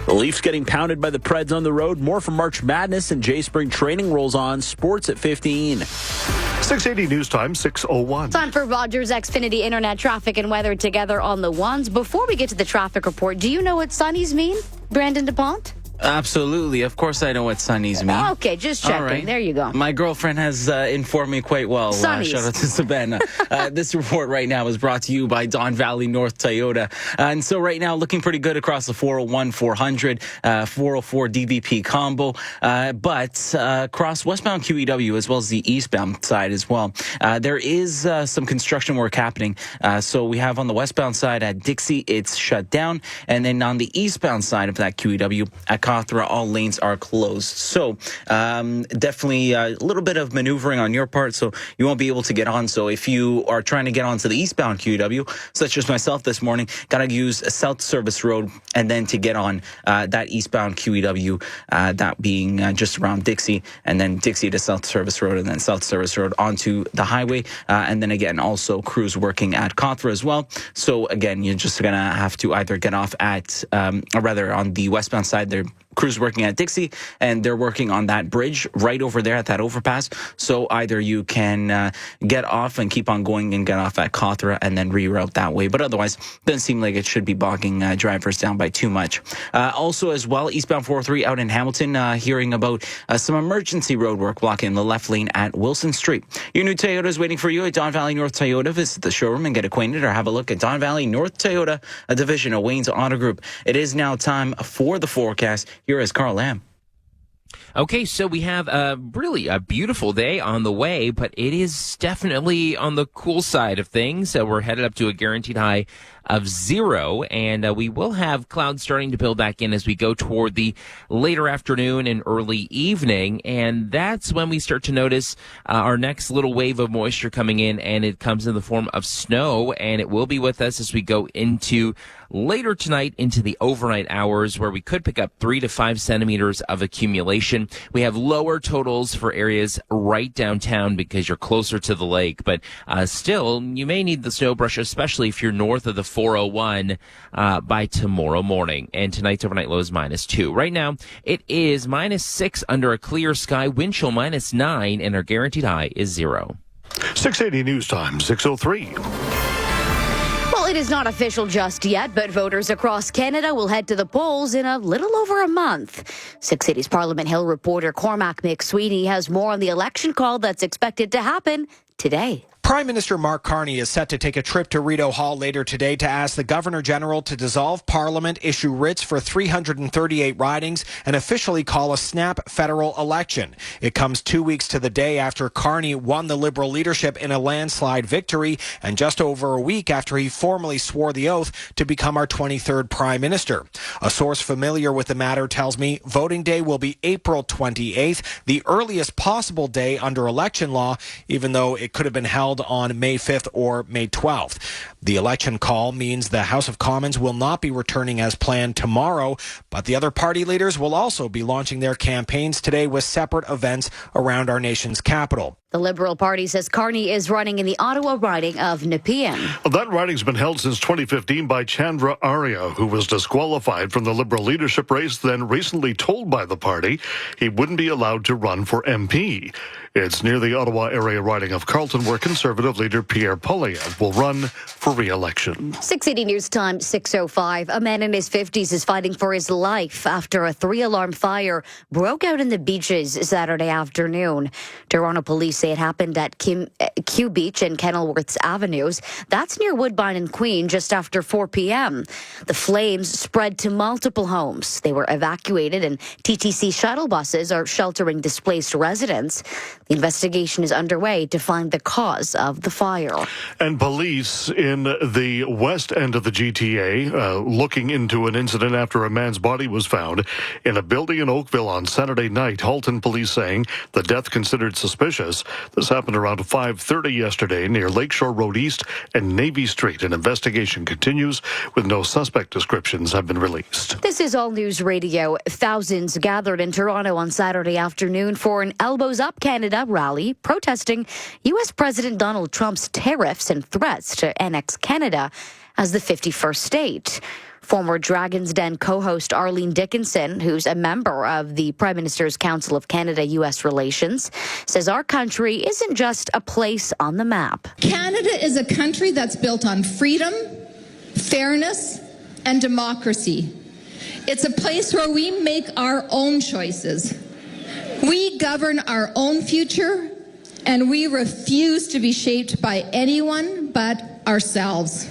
The Leafs getting pounded by the Preds on the road. More from March Madness and J Spring training rolls on. Sports at 15. 680 News Time, 6:01. Time for Rogers Xfinity Internet traffic and weather together on the ones. Before we get to the traffic report, do you know what sunnies mean, Brandon DuPont? Absolutely. Of course I know what sunnies mean. Okay, just checking. Right. There you go. My girlfriend has informed me quite well. Sunnies. Shout out to Savannah. This report right now is brought to you by Don Valley North Toyota. And so right now, looking pretty good across the 401, 400, 404 DVP combo. But across westbound QEW as well as the eastbound side as well, there is some construction work happening. So we have on the westbound side at Dixie, it's shut down. And then on the eastbound side of that QEW at Cawthra, all lanes are closed. So definitely a little bit of maneuvering on your part, so you won't be able to get on. So if you are trying to get onto the eastbound QEW, such as myself this morning, got to use South Service Road and then to get on that eastbound QEW, that being just around Dixie, and then Dixie to South Service Road, and then South Service Road onto the highway. And then again, also crews working at Cawthra as well. So again, you're just going to have to either get off at, or rather on the westbound side, there crews working at Dixie, and they're working on that bridge right over there at that overpass. So either you can get off and keep on going and get off at Cawthra and then reroute that way. But otherwise, doesn't seem like it should be bogging drivers down by too much. Also as well, eastbound 403 out in Hamilton, hearing about some emergency road work blocking the left lane at Wilson Street. Your new Toyota is waiting for you at Don Valley North Toyota. Visit the showroom and get acquainted, or have a look at Don Valley North Toyota, a division of Wayne's Auto Group. It is now time for the forecast. Here is Carl Lamb. Okay, so we have really a beautiful day on the way, but it is definitely on the cool side of things. We're headed up to a guaranteed high of 0, and we will have clouds starting to build back in as we go toward the later afternoon and early evening, and that's when we start to notice our next little wave of moisture coming in, and it comes in the form of snow, and it will be with us as we go into later tonight into the overnight hours, where we could pick up 3 to 5 centimeters of accumulation. We have lower totals for areas right downtown because you're closer to the lake, but still, you may need the snow brush, especially if you're north of the 401 by tomorrow morning. And tonight's overnight low is -2. Right now, it is -6 under a clear sky, wind chill -9, and our guaranteed high is 0. 680 News Time, 6:03. Well, it is not official just yet, but voters across Canada will head to the polls in a little over a month. 680's Parliament Hill reporter Cormac McSweeney has more on the election call that's expected to happen today. Prime Minister Mark Carney is set to take a trip to Rideau Hall later today to ask the Governor-General to dissolve Parliament, issue writs for 338 ridings, and officially call a snap federal election. It comes 2 weeks to the day after Carney won the Liberal leadership in a landslide victory, and just over a week after he formally swore the oath to become our 23rd Prime Minister. A source familiar with the matter tells me voting day will be April 28th, the earliest possible day under election law, even though it could have been held on May 5th or May 12th. The election call means the House of Commons will not be returning as planned tomorrow, but the other party leaders will also be launching their campaigns today with separate events around our nation's capital. The Liberal Party says Carney is running in the Ottawa riding of Nepean. Well, that riding's been held since 2015 by Chandra Arya, who was disqualified from the Liberal leadership race, then recently told by the party he wouldn't be allowed to run for MP. It's near the Ottawa area riding of Carleton, where Conservative leader Pierre Poilievre will run for re-election. 680 News Time, 6:05. A man in his 50s is fighting for his life after a 3-alarm fire broke out in the beaches Saturday afternoon. Toronto police say it happened at Q Beach and Kenilworth's Avenues. That's near Woodbine and Queen just after 4 p.m. The flames spread to multiple homes. They were evacuated, and TTC shuttle buses are sheltering displaced residents. The investigation is underway to find the cause of the fire. And police in the west end of the GTA looking into an incident after a man's body was found in a building in Oakville on Saturday night. Halton police saying the death considered suspicious. This happened around 5:30 yesterday near Lakeshore Road East and Navy Street. An investigation continues with no suspect descriptions have been released. This is All News Radio. Thousands gathered in Toronto on Saturday afternoon for an Elbows Up Canada rally protesting U.S. President Donald Trump's tariffs and threats to annex Canada as the 51st state. Former Dragon's Den co-host Arlene Dickinson, who's a member of the Prime Minister's Council of Canada-U.S. Relations, says our country isn't just a place on the map. Canada is a country that's built on freedom, fairness, and democracy. It's a place where we make our own choices. We govern our own future, and we refuse to be shaped by anyone but ourselves.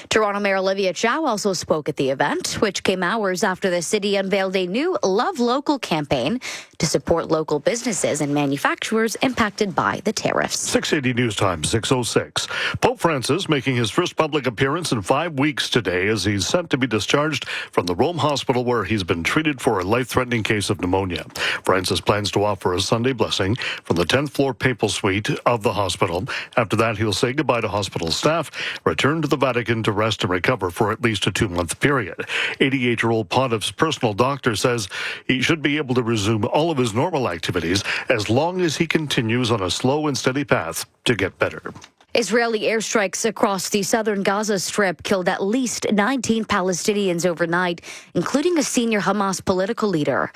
Toronto Mayor Olivia Chow also spoke at the event, which came hours after the city unveiled a new Love Local campaign to support local businesses and manufacturers impacted by the tariffs. 680 News Time, 6:06. Pope Francis making his first public appearance in 5 weeks today as he's set to be discharged from the Rome hospital where he's been treated for a life-threatening case of pneumonia. Francis plans to offer a Sunday blessing from the 10th floor papal suite of the hospital. After that, he'll say goodbye to hospital staff, return to the Vatican to rest and recover for at least a 2-month period. 88-year-old Pontiff's personal doctor says he should be able to resume all of his normal activities as long as he continues on a slow and steady path to get better. Israeli airstrikes across the southern Gaza Strip killed at least 19 Palestinians overnight, including a senior Hamas political leader.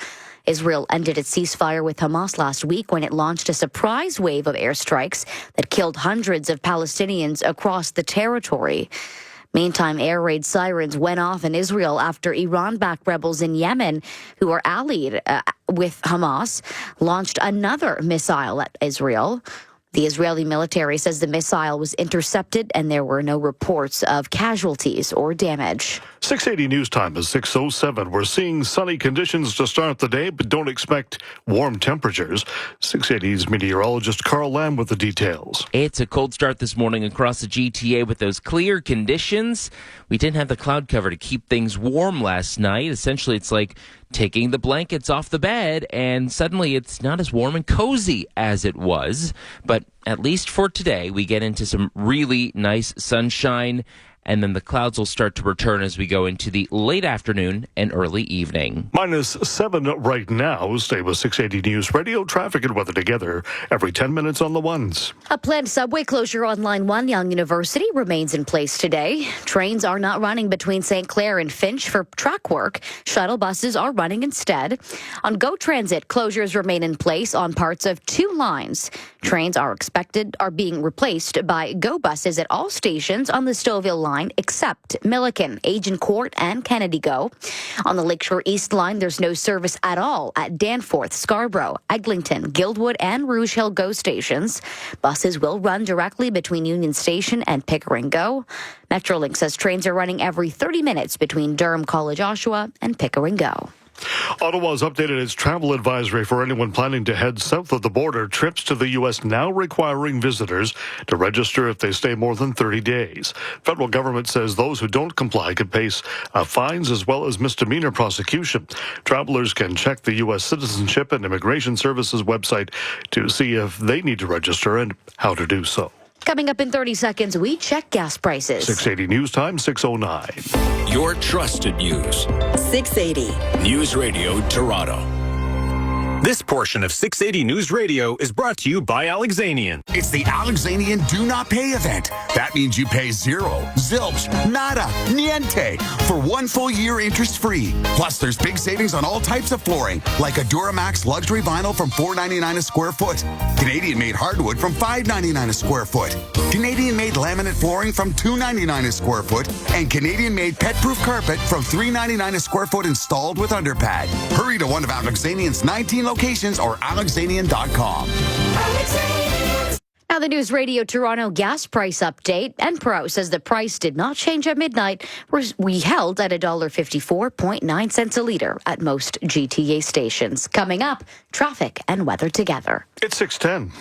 Israel ended its ceasefire with Hamas last week when it launched a surprise wave of airstrikes that killed hundreds of Palestinians across the territory. Meantime, air raid sirens went off in Israel after Iran-backed rebels in Yemen, who are allied with Hamas, launched another missile at Israel. The Israeli military says the missile was intercepted and there were no reports of casualties or damage. 680 News Time is 6:07. We're seeing sunny conditions to start the day, but don't expect warm temperatures. 680's meteorologist Carl Lamb with the details. It's a cold start this morning across the GTA with those clear conditions. We didn't have the cloud cover to keep things warm last night. Essentially, it's like taking the blankets off the bed, and suddenly it's not as warm and cozy as it was. But at least for today, we get into some really nice sunshine, and then the clouds will start to return as we go into the late afternoon and early evening. -7 right now. Stay with 680 News Radio. Traffic and weather together every 10 minutes on the ones. A planned subway closure on Line 1 Yonge University remains in place today. Trains are not running between St. Clair and Finch for track work. Shuttle buses are running instead. On GO Transit, closures remain in place on parts of 2 lines. Trains are being replaced by GO buses at all stations on the Stouffville line except Milliken, Agincourt, and Kennedy GO. On the Lakeshore East line, there's no service at all at Danforth, Scarborough, Eglinton, Guildwood, and Rouge Hill GO stations. Buses will run directly between Union Station and Pickering GO. Metrolink says trains are running every 30 minutes between Durham College Oshawa and Pickering GO. Ottawa's updated its travel advisory for anyone planning to head south of the border. Trips to the U.S. now requiring visitors to register if they stay more than 30 days. Federal government says those who don't comply could face fines as well as misdemeanor prosecution. Travelers can check the U.S. Citizenship and Immigration Services website to see if they need to register and how to do so. Coming up in 30 seconds, we check gas prices. 680 News Time, 6:09. Your trusted news. 680 News Radio Toronto. This portion of 680 News Radio is brought to you by Alexanian. It's the Alexanian Do Not Pay event. That means you pay zero, zilch, nada, niente for 1 full year interest-free. Plus, there's big savings on all types of flooring, like a Duramax luxury vinyl from $4.99 a square foot, Canadian-made hardwood from $5.99 a square foot, Canadian-made laminate flooring from $2.99 a square foot, and Canadian-made pet-proof carpet from $3.99 a square foot installed with underpad. Hurry to one of Alexanian's 19 locations or alexanian.com. Now the News Radio Toronto gas price update. Enpro says the price did not change at midnight. We held at $1.54.9 a litre at most GTA stations. Coming up, traffic and weather together. It's 6:10.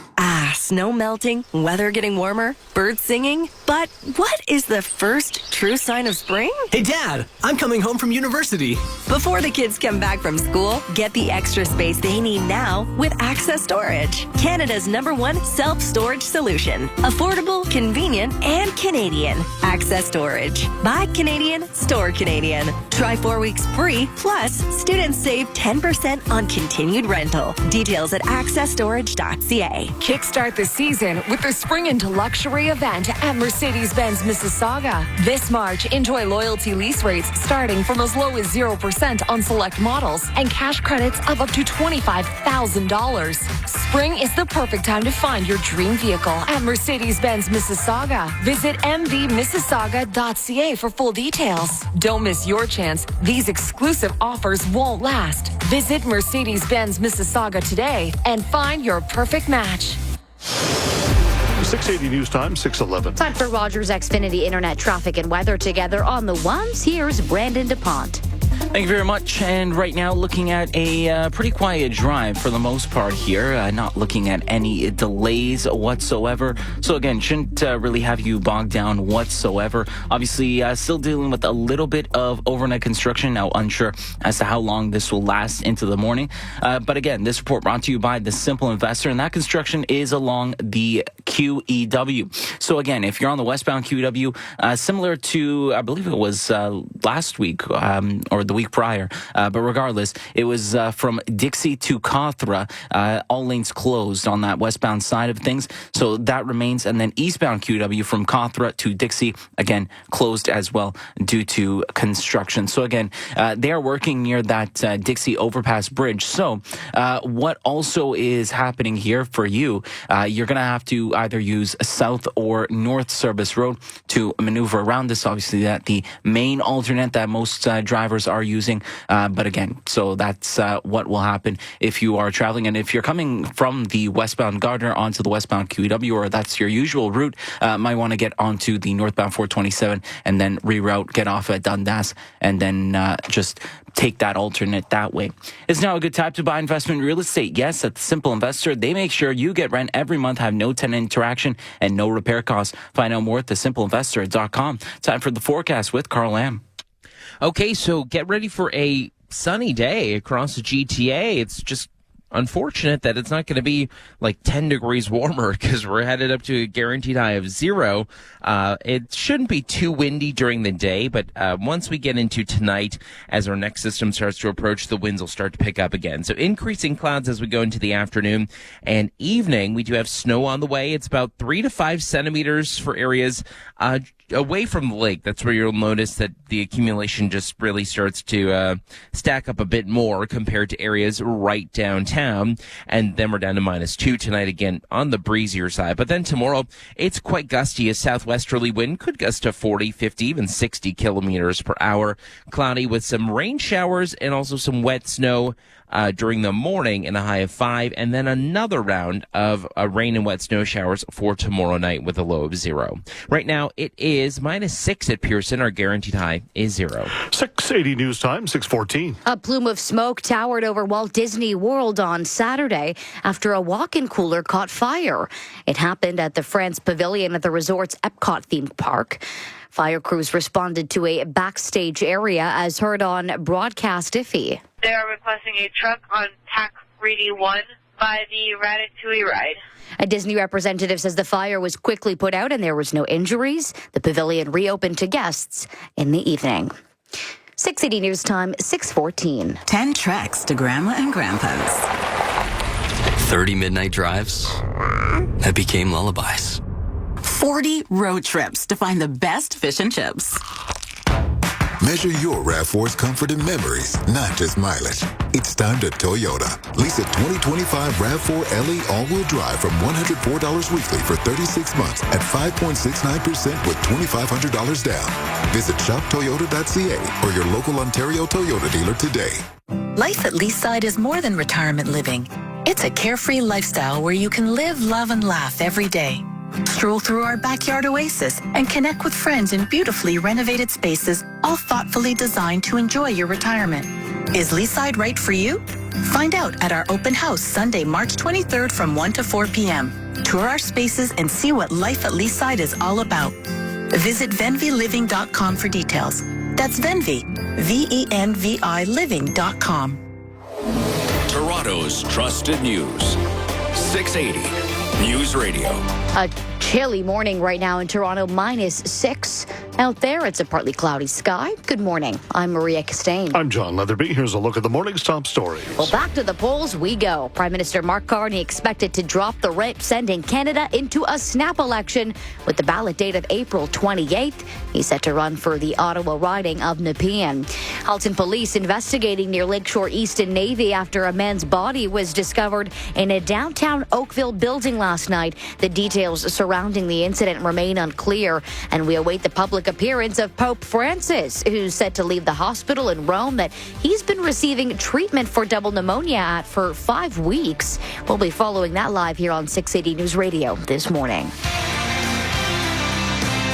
Snow melting, weather getting warmer, birds singing. But what is the first true sign of spring? Hey, Dad, I'm coming home from university. Before the kids come back from school, get the extra space they need now with Access Storage, Canada's #1 self-storage solution. Affordable, convenient, and Canadian. Access Storage. Buy Canadian, store Canadian. Try 4 weeks free, plus students save 10% on continued rental. Details at accessstorage.ca. Mercedes-Benz-Mercedes-Benz.ca. Kickstart the season with the Spring into Luxury event at Mercedes-Benz Mississauga. This March, enjoy loyalty lease rates starting from as low as 0% on select models and cash credits of up to $25,000. Spring is the perfect time to find your dream vehicle at Mercedes-Benz Mississauga. Visit mvmississauga.ca for full details. Don't miss your chance. These exclusive offers won't last. Visit Mercedes-Benz Mississauga today and find your perfect match. 680 News Time, 6:11. Time for Rogers Xfinity Internet traffic and weather together on the ones. Here's Brandon DuPont. Thank you very much. And right now, looking at a pretty quiet drive for the most part here. Not looking at any delays whatsoever. So again, shouldn't really have you bogged down whatsoever. Obviously, still dealing with a little bit of overnight construction. Now, unsure as to how long this will last into the morning. But again, this report brought to you by the Simple Investor, and that construction is along the QEW. So again, if you're on the westbound QEW, similar to, I believe it was last week or the week prior, but regardless, it was from Dixie to Cawthra, all lanes closed on that westbound side of things, so that remains. And then eastbound QW from Cawthra to Dixie, again closed as well due to construction. So again, they are working near that Dixie overpass bridge. So what also is happening here for you, you're going to have to either use South or North Service Road to maneuver around this. Obviously, that the main alternate that most drivers are using. But again, so that's what will happen if you are traveling. And if you're coming from the westbound Gardner onto the westbound QEW, or that's your usual route, might want to get onto the northbound 427 and then reroute, get off at Dundas, and then just take that alternate that way. It's now a good time to buy investment real estate. Yes, at the Simple Investor, they make sure you get rent every month, have no tenant interaction, and no repair costs. Find out more at thesimpleinvestor.com. Time for the forecast with Carl Lamb. Okay, so get ready for a sunny day across the GTA. It's just unfortunate that it's not going to be like 10 degrees warmer because we're headed up to a guaranteed high of 0. It shouldn't be too windy during the day, but once we get into tonight, as our next system starts to approach, the winds will start to pick up again. So increasing clouds as we go into the afternoon and evening. We do have snow on the way. It's about 3 to 5 centimeters for areas away from the lake. That's where you'll notice that the accumulation just really starts to stack up a bit more compared to areas right downtown. And then we're down to -2 tonight, again on the breezier side. But then tomorrow, it's quite gusty. A southwesterly wind could gust to 40, 50, even 60 kilometers per hour. Cloudy with some rain showers and also some wet snow during the morning in a high of 5, and then another round of rain and wet snow showers for tomorrow night with a low of 0. Right now, it is -6 at Pearson. Our guaranteed high is 0. 680 News Time, 6:14. A plume of smoke towered over Walt Disney World on Saturday after a walk-in cooler caught fire. It happened at the France Pavilion at the resort's Epcot theme park. Fire crews responded to a backstage area, as heard on Broadcast Iffy. They are requesting a truck on TAC Reedy 1 by the Ratatouille ride. A Disney representative says the fire was quickly put out and there was no injuries. The pavilion reopened to guests in the evening. 680 News Time, 6:14. 10 treks to Grandma and Grandpa's. 30 midnight drives that became lullabies. 40 road trips to find the best fish and chips. Measure your RAV4's comfort and memories, not just mileage. It's time to Toyota. Lease a 2025 RAV4 LE all-wheel drive from $104 weekly for 36 months at 5.69% with $2,500 down. Visit shoptoyota.ca or your local Ontario Toyota dealer today. Life at Leaside is more than retirement living. It's a carefree lifestyle where you can live, love, and laugh every day. Stroll through our backyard oasis and connect with friends in beautifully renovated spaces, all thoughtfully designed to enjoy your retirement. Is Leaside right for you? Find out at our open house Sunday, March 23rd from 1 to 4 p.m. Tour our spaces and see what life at Leaside is all about. Visit venviliving.com for details. That's Venvi, VENVI living.com. Toronto's trusted news. 680 News Radio. A chilly morning right now in Toronto, -6. Out there, it's a partly cloudy sky. Good morning. I'm Maria Castaigne. I'm John Leatherby. Here's a look at the morning's top stories. Well, back to the polls we go. Prime Minister Mark Carney expected to drop the rate, sending Canada into a snap election with the ballot date of April 28th. He's set to run for the Ottawa riding of Nepean. Halton police investigating near Lakeshore East in Navy after a man's body was discovered in a downtown Oakville building last night. The details surrounding the incident remain unclear, and we await the public appearance of Pope Francis, who's set to leave the hospital in Rome that he's been receiving treatment for double pneumonia at for 5 weeks. We'll be following that live here on 680 News Radio this morning.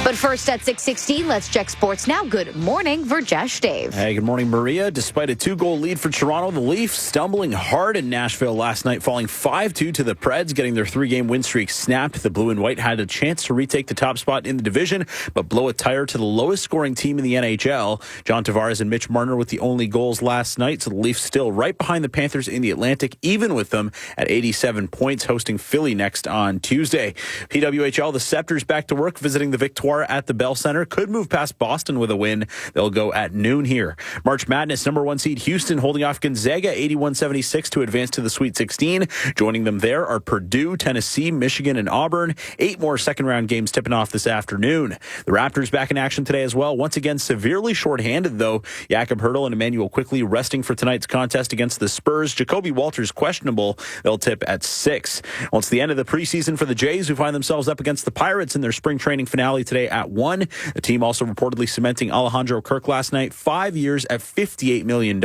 But first at 6:16, let's check sports now. Good morning, Verjesh Dave. Hey, good morning, Maria. Despite a 2-goal lead for Toronto, the Leafs stumbling hard in Nashville last night, falling 5-2 to the Preds, getting their 3-game win streak snapped. The Blue and White had a chance to retake the top spot in the division, but blow a tire to the lowest scoring team in the NHL. John Tavares and Mitch Marner with the only goals last night, so the Leafs still right behind the Panthers in the Atlantic, even with them at 87 points, hosting Philly next on Tuesday. PWHL, the Scepters back to work, visiting the Victoire at the Bell Center. Could move past Boston with a win. They'll go at noon here. March Madness, number 1 seed Houston holding off Gonzaga 81-76 to advance to the Sweet 16. Joining them there are Purdue, Tennessee, Michigan, and Auburn. 8 more second-round games tipping off this afternoon. The Raptors back in action today as well. Once again, severely shorthanded, though. Jakob Hurtel and Emmanuel quickly resting for tonight's contest against the Spurs. Jacoby Walters questionable. They'll tip at 6. Well, it's the end of the preseason for the Jays, who find themselves up against the Pirates in their spring training finale today at 1. The team also reportedly cementing Alejandro Kirk last night, 5 years at $58 million.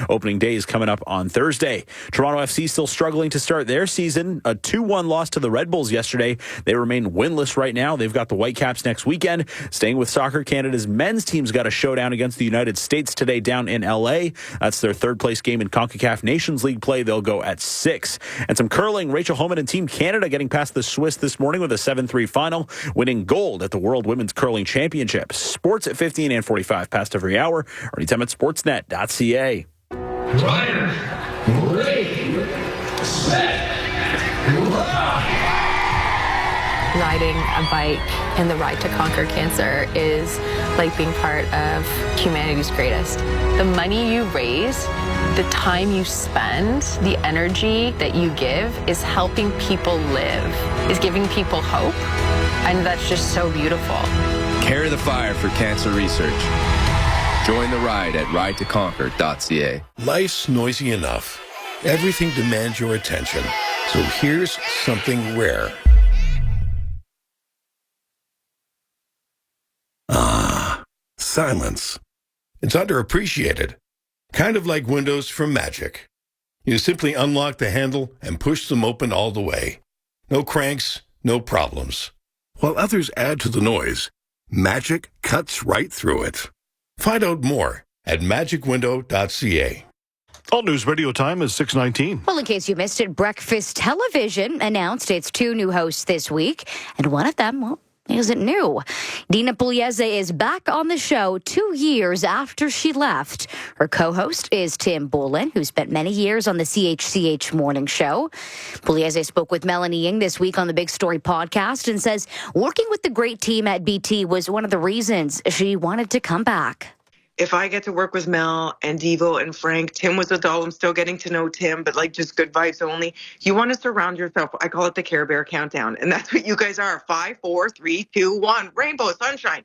Opening day is coming up on Thursday. Toronto FC still struggling to start their season. A 2-1 loss to the Red Bulls yesterday. They remain winless right now. They've got the Whitecaps next weekend. Staying with soccer, Canada's men's team's got a showdown against the United States today down in L.A. That's their third-place game in CONCACAF Nations League play. They'll go at 6. And some curling. Rachel Homan and Team Canada getting past the Swiss this morning with a 7-3 final, winning gold at the World Women's Curling Championship. Sports at 15 and 45 past every hour, or anytime at sportsnet.ca. Rider, ready, set, riding a bike and the ride to conquer cancer is like being part of humanity's greatest. The money you raise, the time you spend, the energy that you give is helping people live, is giving people hope, and that's just so beautiful. Carry the fire for cancer research. Join the ride at ridetoconquer.ca. Life's noisy enough. Everything demands your attention. So here's something rare. Ah, silence. It's underappreciated. Kind of like windows from Magic. You simply unlock the handle and push them open all the way. No cranks, no problems. While others add to the noise, Magic cuts right through it. Find out more at magicwindow.ca. All News Radio time is 6:19. Well, in case you missed it, Breakfast Television announced its 2 new hosts this week, and one of them, well, isn't new. Dina Pugliese is back on the show 2 years after she left. Her co-host is Tim Bolin, who spent many years on the CHCH morning show. Pugliese spoke with Melanie Ying this week on the Big Story podcast and says working with the great team at BT was one of the reasons she wanted to come back. If I get to work with Mel and Devo and Frank, Tim was a doll. I'm still getting to know Tim, but like just good vibes only. You want to surround yourself. I call it the Care Bear countdown. And that's what you guys are. 5, 4, 3, 2, 1. Rainbow, sunshine.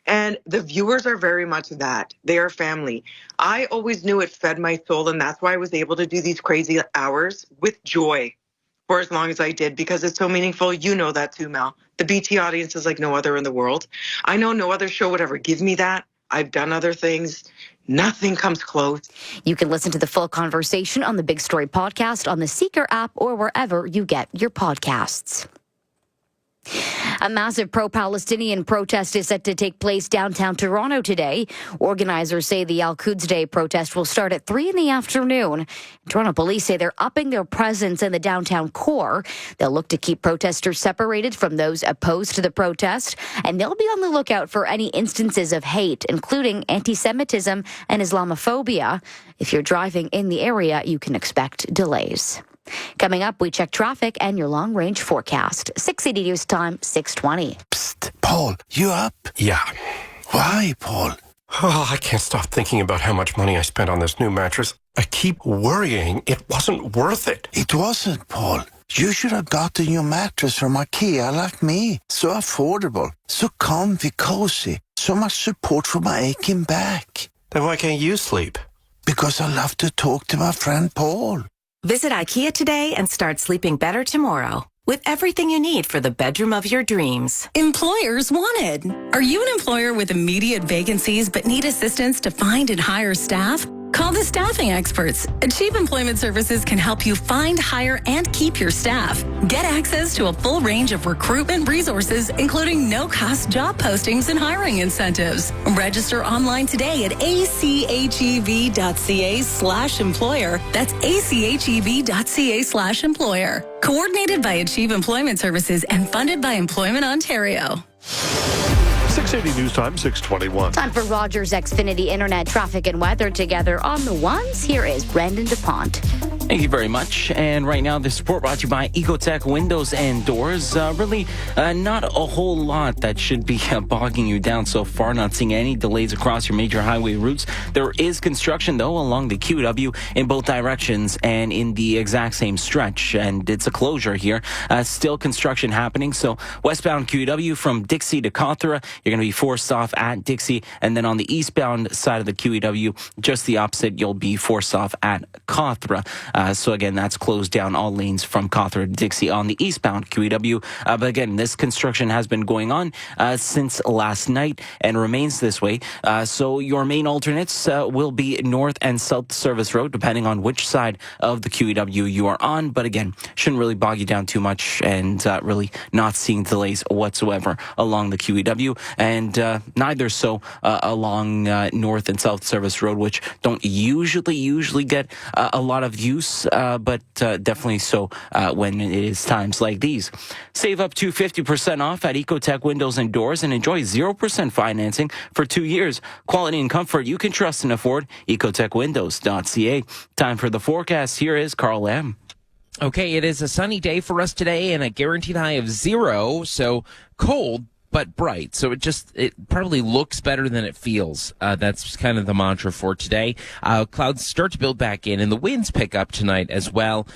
And the viewers are very much that. They are family. I always knew it fed my soul. And that's why I was able to do these crazy hours with joy for as long as I did, because it's so meaningful. You know that too, Mel. The BT audience is like no other in the world. I know no other show would ever give me that. I've done other things. Nothing comes close. You can listen to the full conversation on the Big Story podcast on the Seeker app or wherever you get your podcasts. A massive pro-Palestinian protest is set to take place downtown Toronto today. Organizers say the Al-Quds Day protest will start at 3 in the afternoon. Toronto police say they're upping their presence in the downtown core. They'll look to keep protesters separated from those opposed to the protest, and they'll be on the lookout for any instances of hate, including anti-Semitism and Islamophobia. If you're driving in the area, you can expect delays. Coming up, we check traffic and your long-range forecast. 680 News Time, 620. Psst, Paul, you up? Yeah. Why, Paul? Oh, I can't stop thinking about how much money I spent on this new mattress. I keep worrying it wasn't worth it. It wasn't, Paul. You should have got a new mattress from IKEA like me. So affordable, so comfy, cozy, so much support for my aching back. Then why can't you sleep? Because I love to talk to my friend Paul. Visit IKEA today and start sleeping better tomorrow with everything you need for the bedroom of your dreams. Employers wanted. Are you an employer with immediate vacancies but need assistance to find and hire staff? Call the staffing experts. Achieve Employment Services can help you find, hire, and keep your staff. Get access to a full range of recruitment resources, including no-cost job postings and hiring incentives. Register online today at achev.ca/employer. That's achev.ca/employer. Coordinated by Achieve Employment Services and funded by Employment Ontario. 680 News Time, 621. Time for Rogers Xfinity Internet traffic and weather together on the ones. Here is Brandon DuPont. Thank you very much. And right now, this report brought to you by Ecotech Windows and Doors. Really, not a whole lot that should be bogging you down so far. Not seeing any delays across your major highway routes. There is construction, though, along the QW in both directions and in the exact same stretch. And it's a closure here. Still construction happening. So westbound QW from Dixie to Cawthra, you're going to be forced off at Dixie. And then on the eastbound side of the QEW, just the opposite, you'll be forced off at Cawthra. So again, that's closed down all lanes from Cawthra to Dixie on the eastbound QEW. But again, this construction has been going on since last night and remains this way. So your main alternates will be North and South Service Road, depending on which side of the QEW you are on. But again, shouldn't really bog you down too much, and really not seeing delays whatsoever along the QEW, and neither so along North and South Service Road, which don't usually get a lot of use, but definitely so when it is times like these. Save up to 50% off at Ecotech Windows and Doors and enjoy 0% financing for 2 years. Quality and comfort you can trust and afford. EcotechWindows.ca. Time for the forecast. Here is Carl M. Okay, it is a sunny day for us today and a guaranteed high of 0, so cold but bright. So it probably looks better than it feels. That's kind of the mantra for today. Clouds start to build back in, and the winds pick up tonight as well.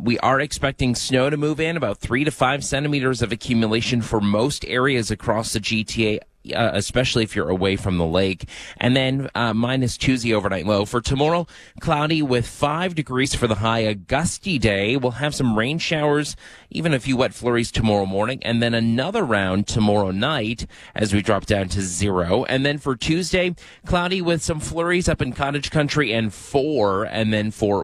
We are expecting snow to move in, about 3 to 5 centimeters of accumulation for most areas across the GTA. Especially if you're away from the lake. And then -2 the overnight low. For tomorrow, cloudy with 5 degrees for the high. A gusty day. We'll have some rain showers, even a few wet flurries tomorrow morning. And then another round tomorrow night as we drop down to 0. And then for Tuesday, cloudy with some flurries up in cottage country and 4. And then for